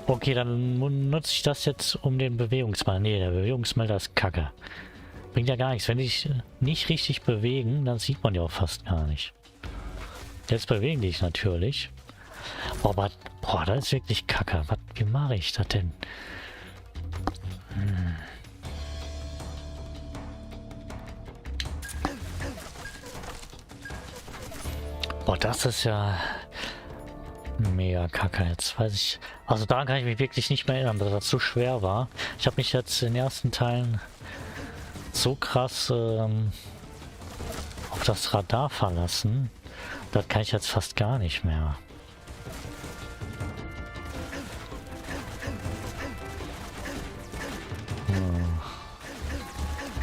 Okay, dann nutze ich das jetzt um den Bewegungsmelder. Nee, der Bewegungsmelder ist Kacke. Bringt ja gar nichts. Wenn die sich nicht richtig bewegen, dann sieht man ja auch fast gar nicht. Jetzt bewegen die sich natürlich. Boah, das ist wirklich Kacke. Wie mache ich das denn? Boah, das ist ja mega Kacke. Jetzt weiß ich... Also daran kann ich mich wirklich nicht mehr erinnern, dass das zu schwer war. Ich habe mich jetzt in den ersten Teilen so krass auf das Radar verlassen. Das kann ich jetzt fast gar nicht mehr.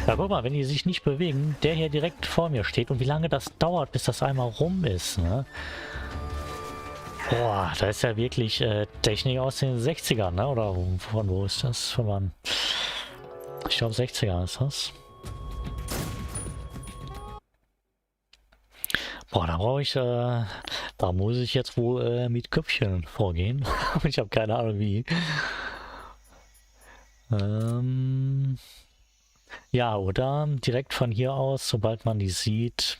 Ja, guck mal, wenn die sich nicht bewegen, der hier direkt vor mir steht und wie lange das dauert, bis das einmal rum ist, ne? Boah, da ist ja wirklich Technik aus den 60ern, ne? Oder von wo ist das? Von wann? Ich glaube 60er ist das. Boah, da brauche ich, da muss ich jetzt wohl mit Köpfchen vorgehen. Ich habe keine Ahnung wie. Ja, oder direkt von hier aus, sobald man die sieht.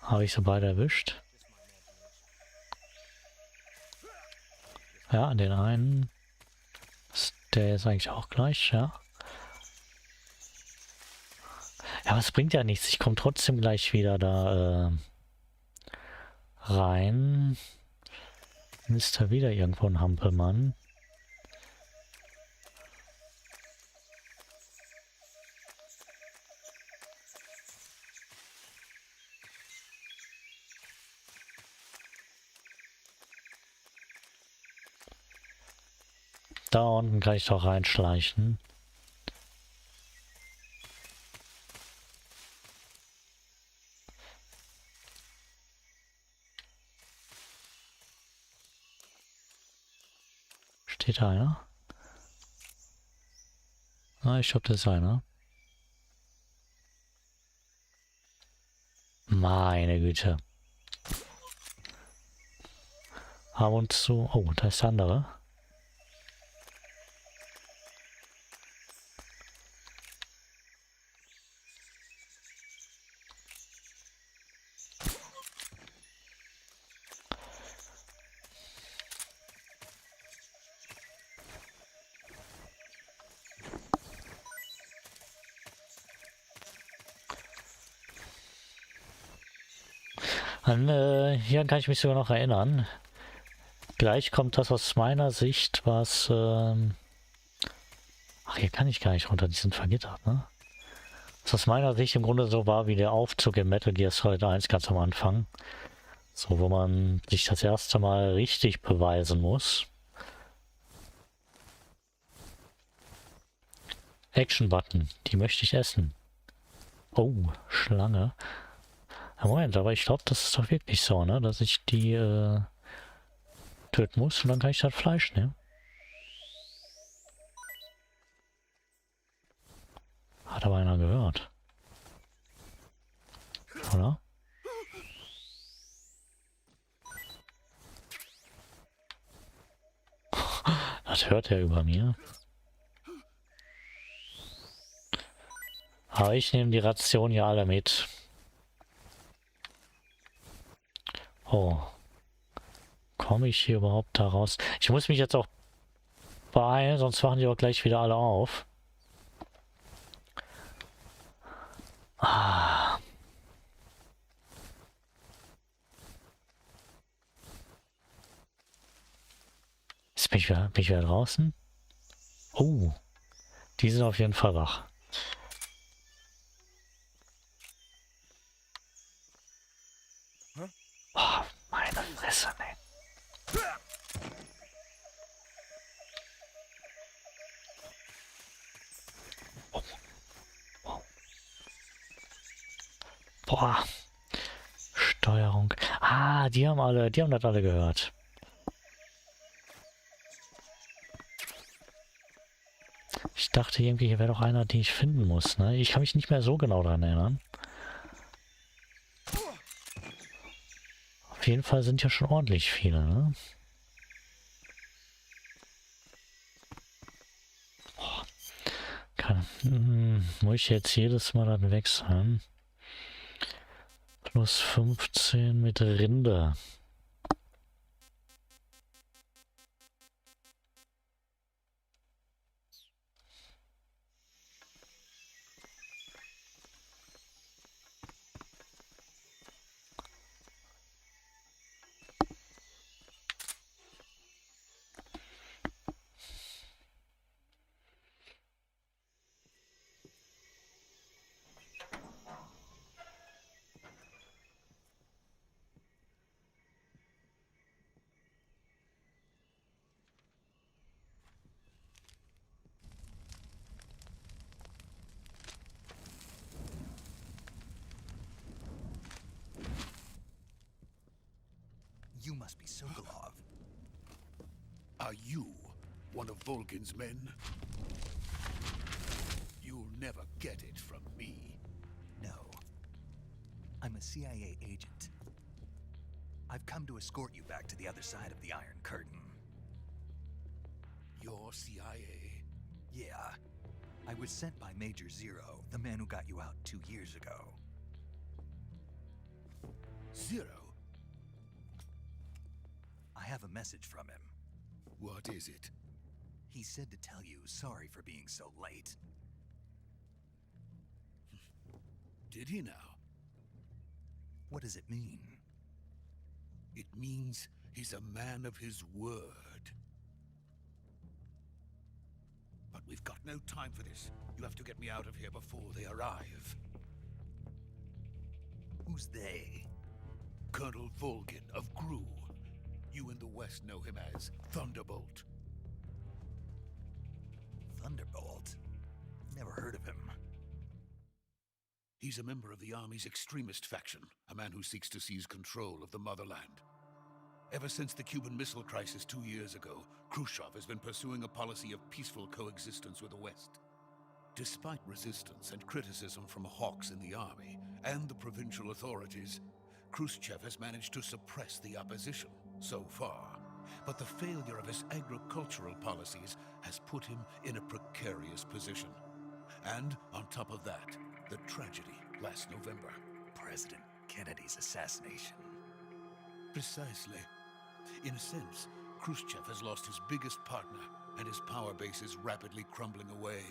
Habe ich sie beide erwischt? Ja, den einen. Der ist eigentlich auch gleich, ja. Ja, aber es bringt ja nichts. Ich komme trotzdem gleich wieder da rein. Dann ist da wieder irgendwo ein Hampelmann. Da unten kann ich doch reinschleichen. Steht da einer? Ah, ich glaube, das ist einer. Meine Güte. Ab und zu... Oh, da ist der andere. Hier kann ich mich sogar noch erinnern. Gleich kommt das aus meiner Sicht, was... Ach, hier kann ich gar nicht runter, die sind vergittert, ne? Was aus meiner Sicht im Grunde so war wie der Aufzug im Metal Gear Solid 1 ganz am Anfang. So, wo man sich das erste Mal richtig beweisen muss. Action-Button, die möchte ich essen. Oh, Schlange. Ja, Moment, aber ich glaube, das ist doch wirklich so, ne? Dass ich die töten muss und dann kann ich das Fleisch nehmen. Hat aber einer gehört. Oder? Das hört er über mir. Aber ich nehme die Ration ja alle mit. Oh. Komme ich hier überhaupt da raus? Ich muss mich jetzt auch beeilen, sonst wachen die auch gleich wieder alle auf. Ah. Jetzt bin ich wieder draußen. Oh. Die sind auf jeden Fall wach. Oh, meine Fresse, ne. Oh. Oh. Boah. Steuerung. Ah, die haben das alle gehört. Ich dachte irgendwie, hier wäre doch einer, den ich finden muss, ne? Ich kann mich nicht mehr so genau daran erinnern. Auf jeden Fall sind ja schon ordentlich viele, ne? Muss ich jetzt jedes Mal dann wechseln? Plus 15 mit Rinde. You must be Sokolov. Are you one of Volgin's men? You'll never get it from me. No. I'm a CIA agent. I've come to escort you back to the other side of the Iron Curtain. You're CIA? Yeah. I was sent by Major Zero, the man who got you out 2 years ago. Zero? I have a message from him. What is it? He said to tell you sorry for being so late. Did he now? What does it mean? It means he's a man of his word. But we've got no time for this. You have to get me out of here before they arrive. Who's they? Colonel Volgin of GRU. You in the West know him as Thunderbolt. Thunderbolt? Never heard of him. He's a member of the Army's extremist faction, a man who seeks to seize control of the motherland. Ever since the Cuban Missile Crisis 2 years ago, Khrushchev has been pursuing a policy of peaceful coexistence with the West. Despite resistance and criticism from hawks in the army and the provincial authorities, Khrushchev has managed to suppress the opposition so far. But the failure of his agricultural policies has put him in a precarious position. And on top of that, the tragedy last November. President Kennedy's assassination. Precisely. In a sense, Khrushchev has lost his biggest partner, and his power base is rapidly crumbling away.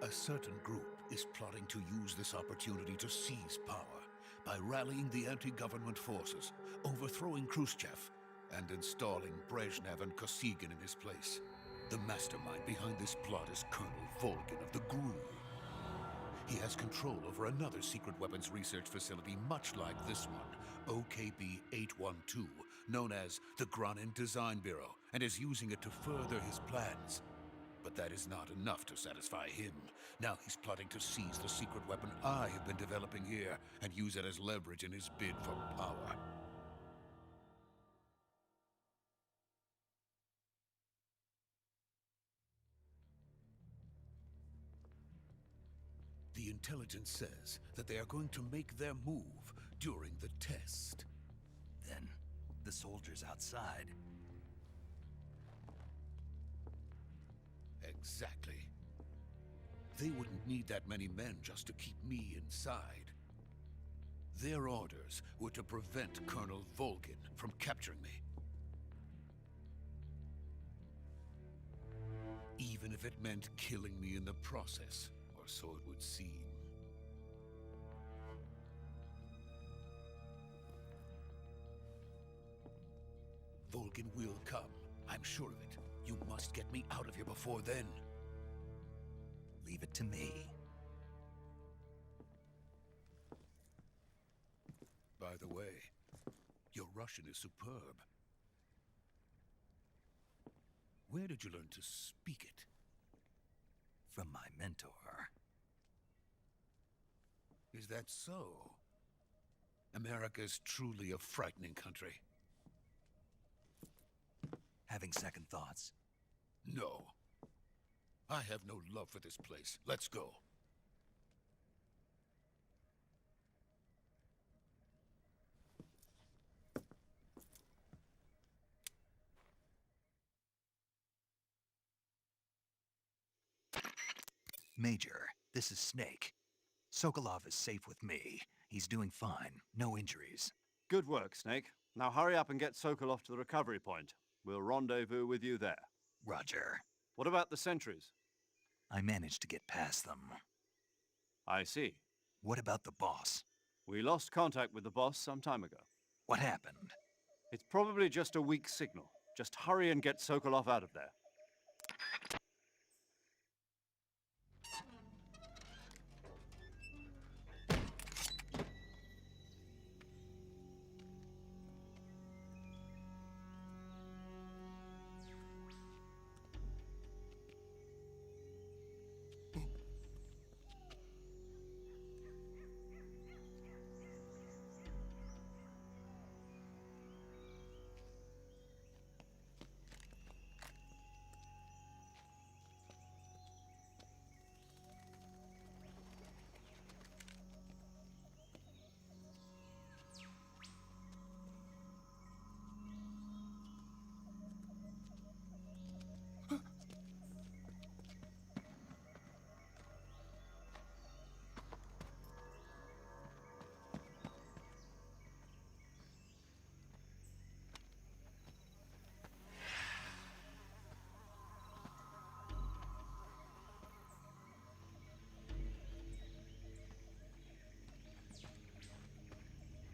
A certain group is plotting to use this opportunity to seize power, by rallying the anti-government forces, overthrowing Khrushchev, and installing Brezhnev and Kosygin in his place. The mastermind behind this plot is Colonel Volgin of the GRU. He has control over another secret weapons research facility much like this one, OKB-812, known as the Granin Design Bureau, and is using it to further his plans. But that is not enough to satisfy him. Now he's plotting to seize the secret weapon I have been developing here and use it as leverage in his bid for power. The intelligence says that they are going to make their move during the test. Then, the soldiers outside. Exactly. They wouldn't need that many men just to keep me inside. Their orders were to prevent Colonel Volgin from capturing me. Even if it meant killing me in the process, or so it would seem. Volgin will come, I'm sure of it. You must get me out of here before then. Leave it to me. By the way, your Russian is superb. Where did you learn to speak it? From my mentor. Is that so? America is truly a frightening country. Having second thoughts? No. I have no love for this place. Let's go. Major, this is Snake. Sokolov is safe with me. He's doing fine. No injuries. Good work, Snake. Now hurry up and get Sokolov to the recovery point. We'll rendezvous with you there. Roger. What about the sentries? I managed to get past them. I see. What about the boss? We lost contact with the boss some time ago. What happened? It's probably just a weak signal. Just hurry and get Sokolov out of there.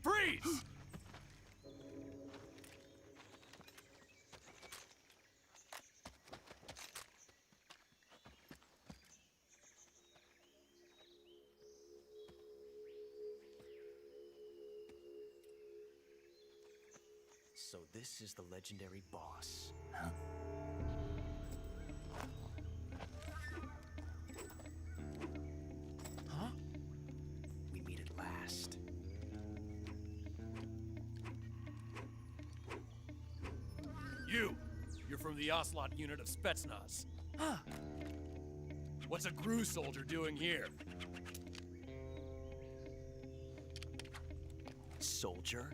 Freeze! So this is the legendary boss. Huh? Huh? We meet at last. You're from the Ocelot unit of Spetsnaz. Huh. What's a GRU soldier doing here? Soldier?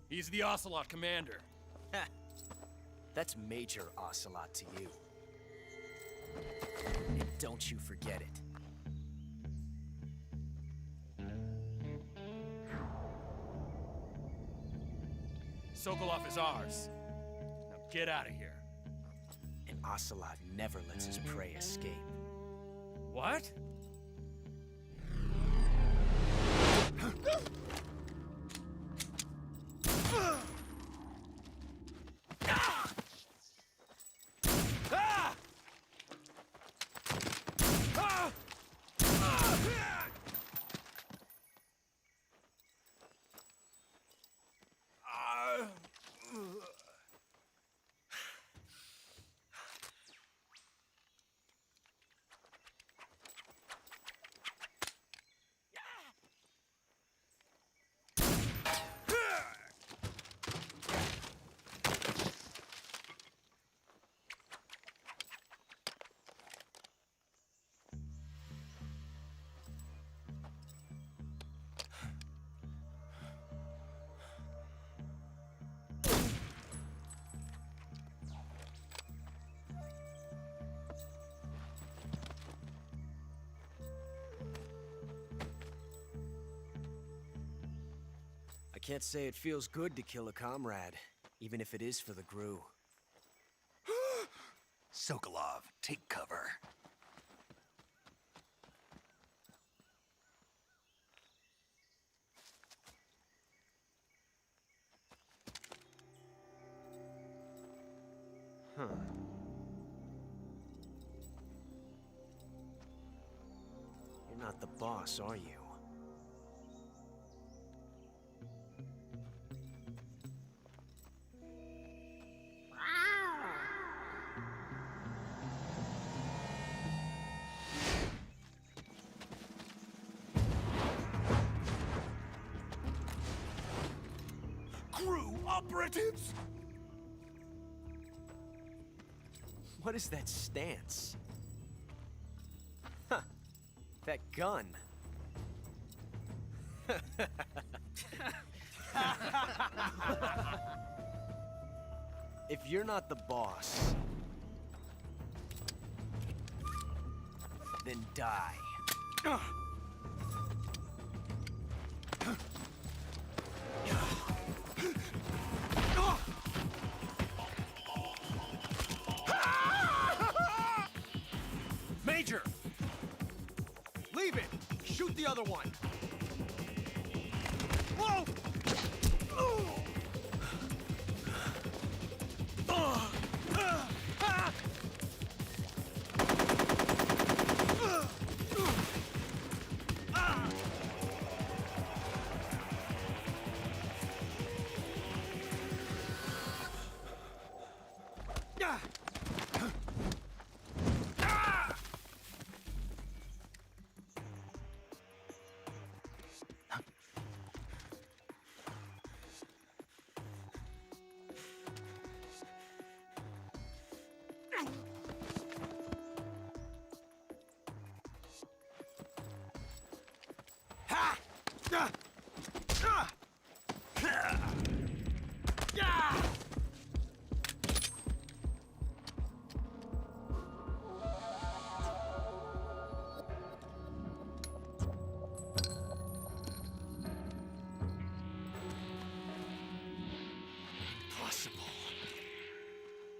He's the Ocelot commander. Ha! That's Major Ocelot to you. And don't you forget it. Sokolov is ours. Now get out of here. And Ocelot never lets his prey escape. What? I can't say it feels good to kill a comrade, even if it is for the Gru. Sokolov, take cover. Huh. You're not the boss, are you? Crew operatives! What is that stance? Huh. That gun. If you're not the boss, then die. Major! Leave it! Shoot the other one! Whoa!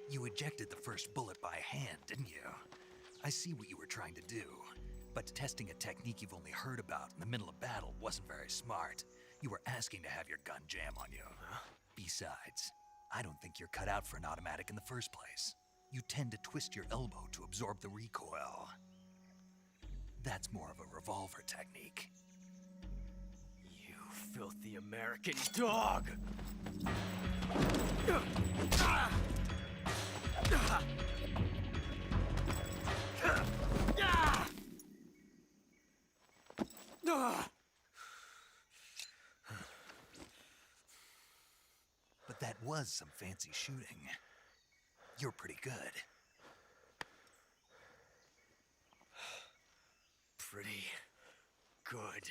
You ejected the first bullet by hand, didn't you? I see what you were trying to do. But testing a technique you've only heard about in the middle of battle wasn't very smart. You were asking to have your gun jam on you. Besides, I don't think you're cut out for an automatic in the first place. You tend to twist your elbow to absorb the recoil. That's more of a revolver technique. You filthy American dog! But that was some fancy shooting. You're pretty good. Pretty good.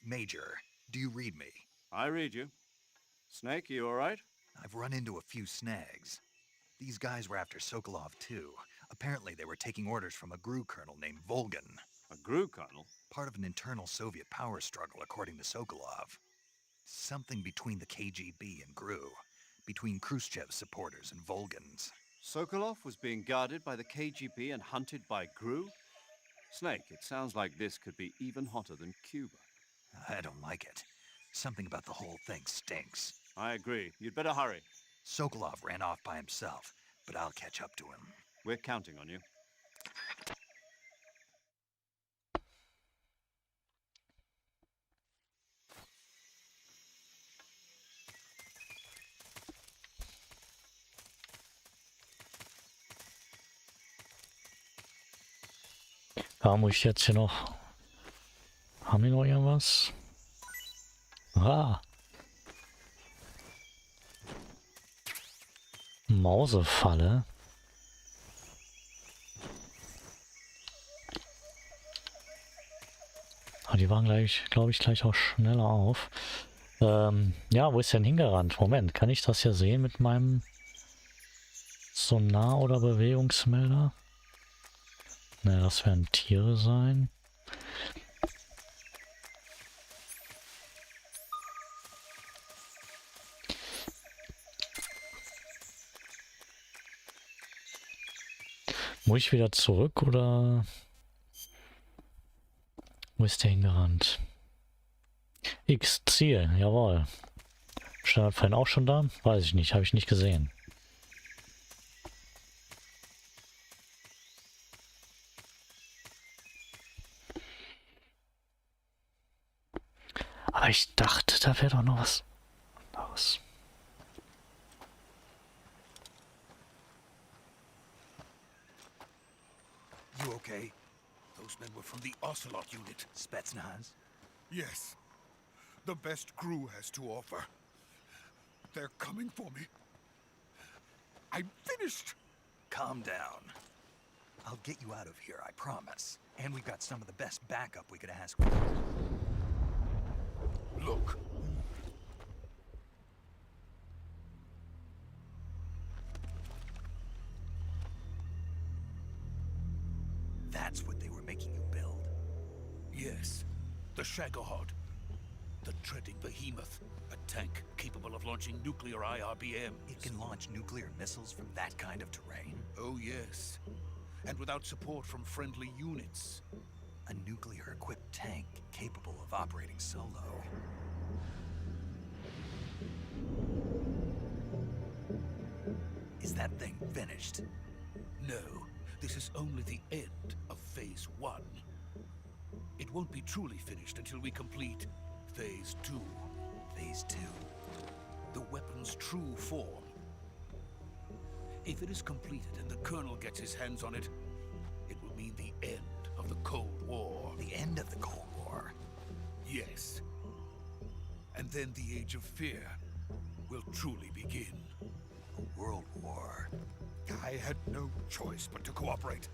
Major, do you read me? I read you. Snake, you all right? I've run into a few snags. These guys were after Sokolov too. Apparently they were taking orders from a GRU colonel named Volgan. A GRU colonel? Part of an internal Soviet power struggle, according to Sokolov. Something between the KGB and GRU. Between Khrushchev's supporters and Volgan's. Sokolov was being guarded by the KGB and hunted by GRU? Snake, it sounds like this could be even hotter than Cuba. I don't like it. Something about the whole thing stinks. I agree. You'd better hurry. Sokolov ran off by himself, but I'll catch up to him. We're counting on you. Muss ich jetzt hier noch... Haben wir noch irgendwas? Ah. Mausefalle. Ah, die waren gleich, glaube ich, gleich auch schneller auf. Ja, wo ist denn hingerannt? Moment, kann ich das hier sehen mit meinem Sonar- oder Bewegungsmelder? Ne, das werden Tiere sein. Muss ich wieder zurück oder wo ist der hingerannt? X, Ziel, jawohl. Stand vorhin auch schon da? Weiß ich nicht, habe ich nicht gesehen. Aber ich dachte, da wäre doch noch was anderes. You okay? Those men were from the Ocelot unit. Spetsnaz? Yes. The best GRU has to offer. They're coming for me. I'm finished. Calm down. I'll get you out of here, I promise. And we've got some of the best backup we could ask for. Look. That's what they were making you build? Yes. The Shagohod. The treading behemoth. A tank capable of launching nuclear IRBM. It can launch nuclear missiles from that kind of terrain? Oh, yes. And without support from friendly units. A nuclear-equipped tank capable of operating solo. Is that thing finished? No. This is only the end of Phase 1. It won't be truly finished until we complete Phase 2. Phase 2? The weapon's true form. If it is completed and the Colonel gets his hands on it, it will mean the end of the Cold War. The end of the Cold War? Yes. And then the Age of Fear will truly begin. A world war? I had no choice but to cooperate.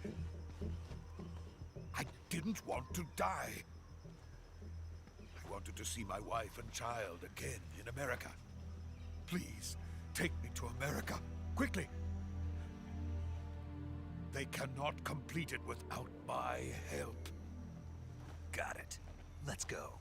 I didn't want to die. I wanted to see my wife and child again in America. Please, take me to America, quickly. They cannot complete it without my help. Got it. Let's go.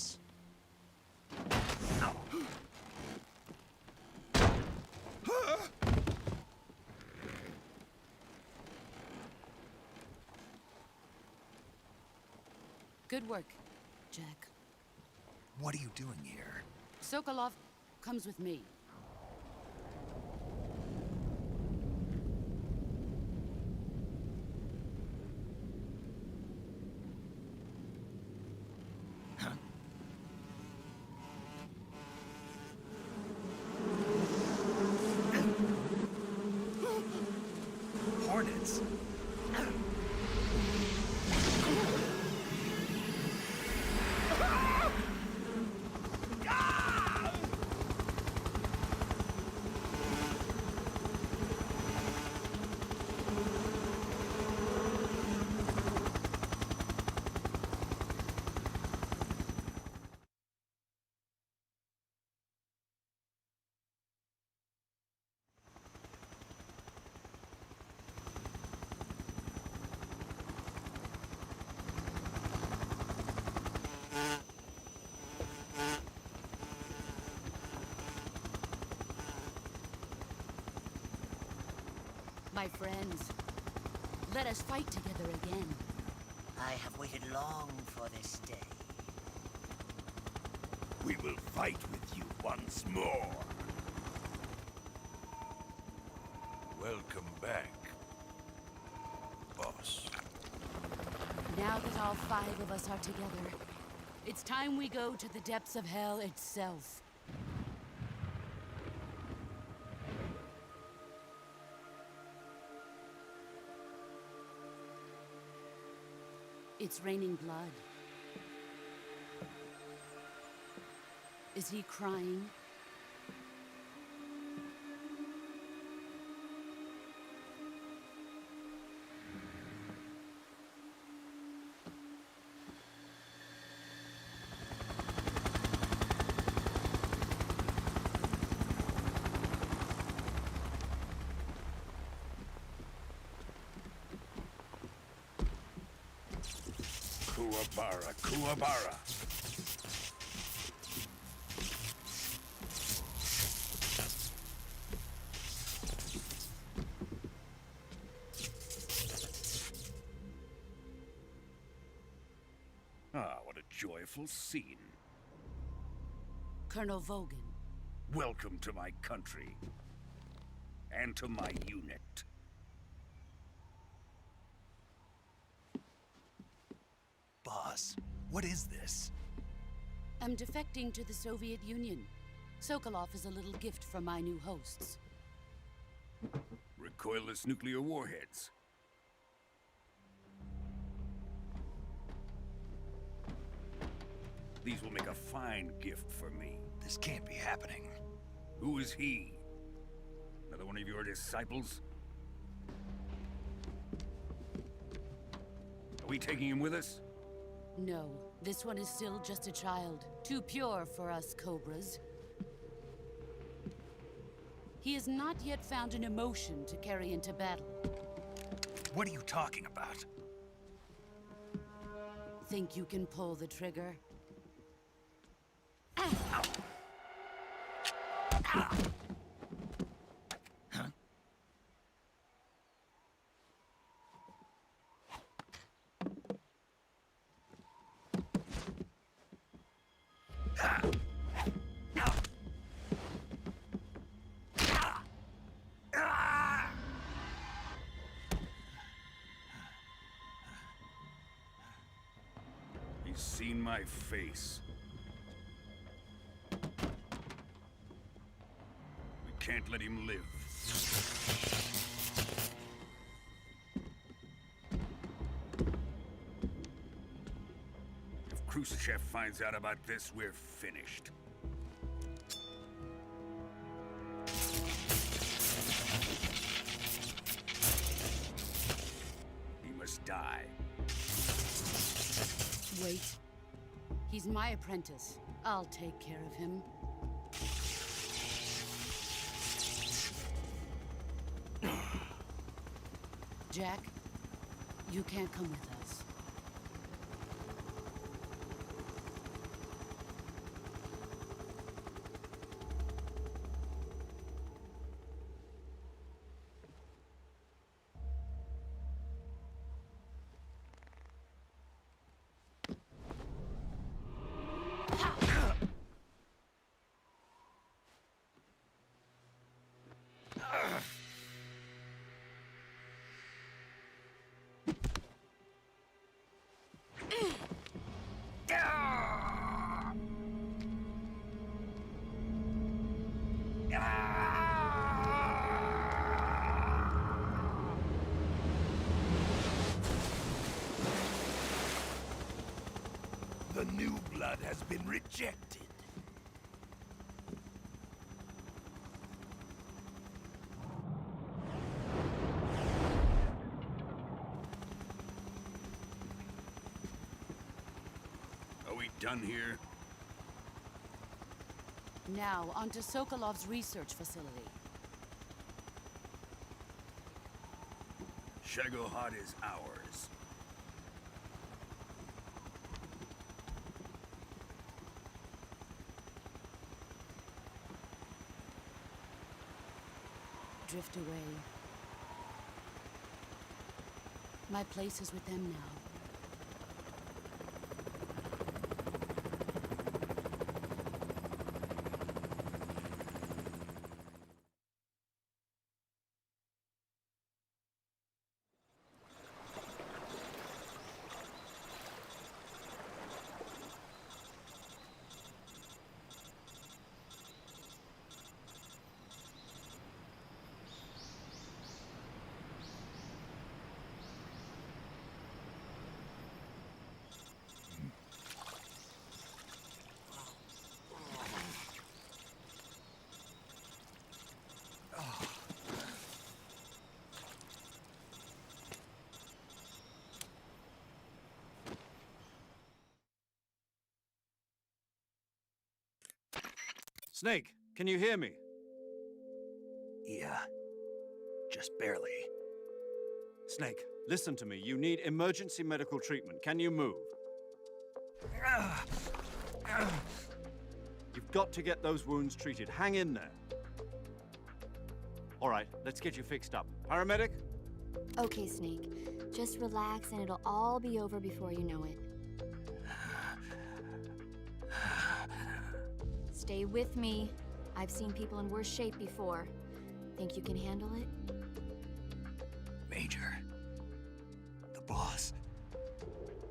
boss. Good work, Jack. What are you doing here? Sokolov comes with me. Hornets? My friends, let us fight together again. I have waited long for this day. We will fight with you once more. Welcome back, boss. Now that all 5 of us are together, it's time we go to the depths of hell itself. It's raining blood. Is he crying? Kuwabara, Kuwabara. Ah, what a joyful scene. Colonel Vogan. Welcome to my country. And to my unit. Boss, what is this? I'm defecting to the Soviet Union. Sokolov is a little gift from my new hosts. Recoilless nuclear warheads. These will make a fine gift for me. This can't be happening. Who is he? Another one of your disciples? Are we taking him with us? No, this one is still just a child. Too pure for us Cobras. He has not yet found an emotion to carry into battle. What are you talking about? Think you can pull the trigger? He's seen my face. We can't let him live. If Khrushchev finds out about this, we're finished. He must die. Wait. He's my apprentice. I'll take care of him. Jack, you can't come with us. blood has been rejected. Are we done here? Now, onto Sokolov's research facility. Shagohod is ours. Drift away. My place is with them now. Snake, can you hear me? Yeah. Just barely. Snake, listen to me. You need emergency medical treatment. Can you move? You've got to get those wounds treated. Hang in there. All right, let's get you fixed up. Paramedic? Okay, Snake. Just relax and it'll all be over before you know it. Stay with me. I've seen people in worse shape before. Think you can handle it? Major. The boss.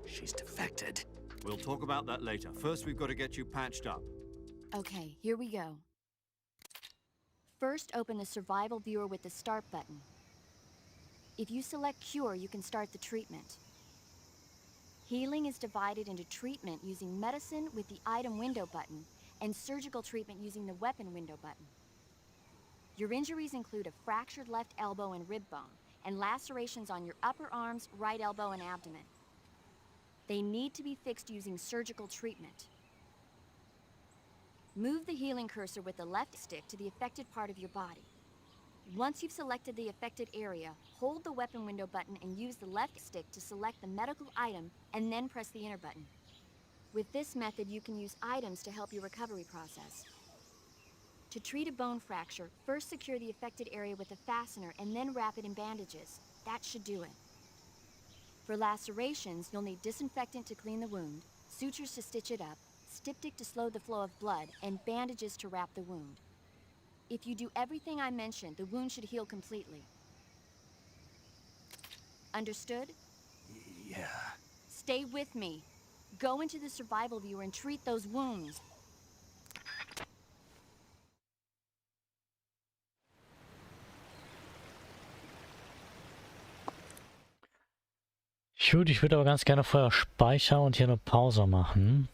She's defected. We'll talk about that later. First, we've got to get you patched up. Okay, here we go. First, open the survival viewer with the start button. If you select cure, you can start the treatment. Healing is divided into treatment using medicine with the item window button and surgical treatment using the weapon window button. Your injuries include a fractured left elbow and rib bone, and lacerations on your upper arms, right elbow, and abdomen. They need to be fixed using surgical treatment. Move the healing cursor with the left stick to the affected part of your body. Once you've selected the affected area, hold the weapon window button and use the left stick to select the medical item, and then press the enter button. With this method, you can use items to help your recovery process. To treat a bone fracture, first secure the affected area with a fastener and then wrap it in bandages. That should do it. For lacerations, you'll need disinfectant to clean the wound, sutures to stitch it up, styptic to slow the flow of blood, and bandages to wrap the wound. If you do everything I mentioned, the wound should heal completely. Understood? Yeah. Stay with me. Go into the survival viewer and treat those wounds. Gut, ich würde aber ganz gerne vorher speichern und hier eine Pause machen.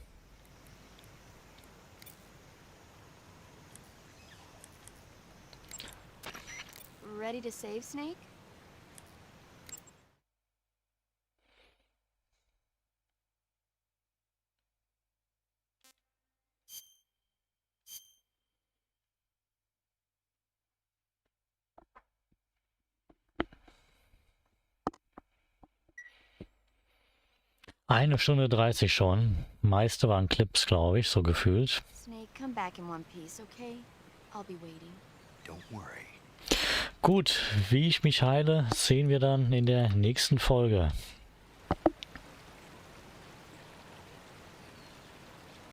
Ready to save, Snake? Eine Stunde 30 schon. Meiste waren Clips, glaube ich, so gefühlt. Snake, come back in one piece, okay? I'll be waiting. Don't worry. Gut, wie ich mich heile, sehen wir dann in der nächsten Folge.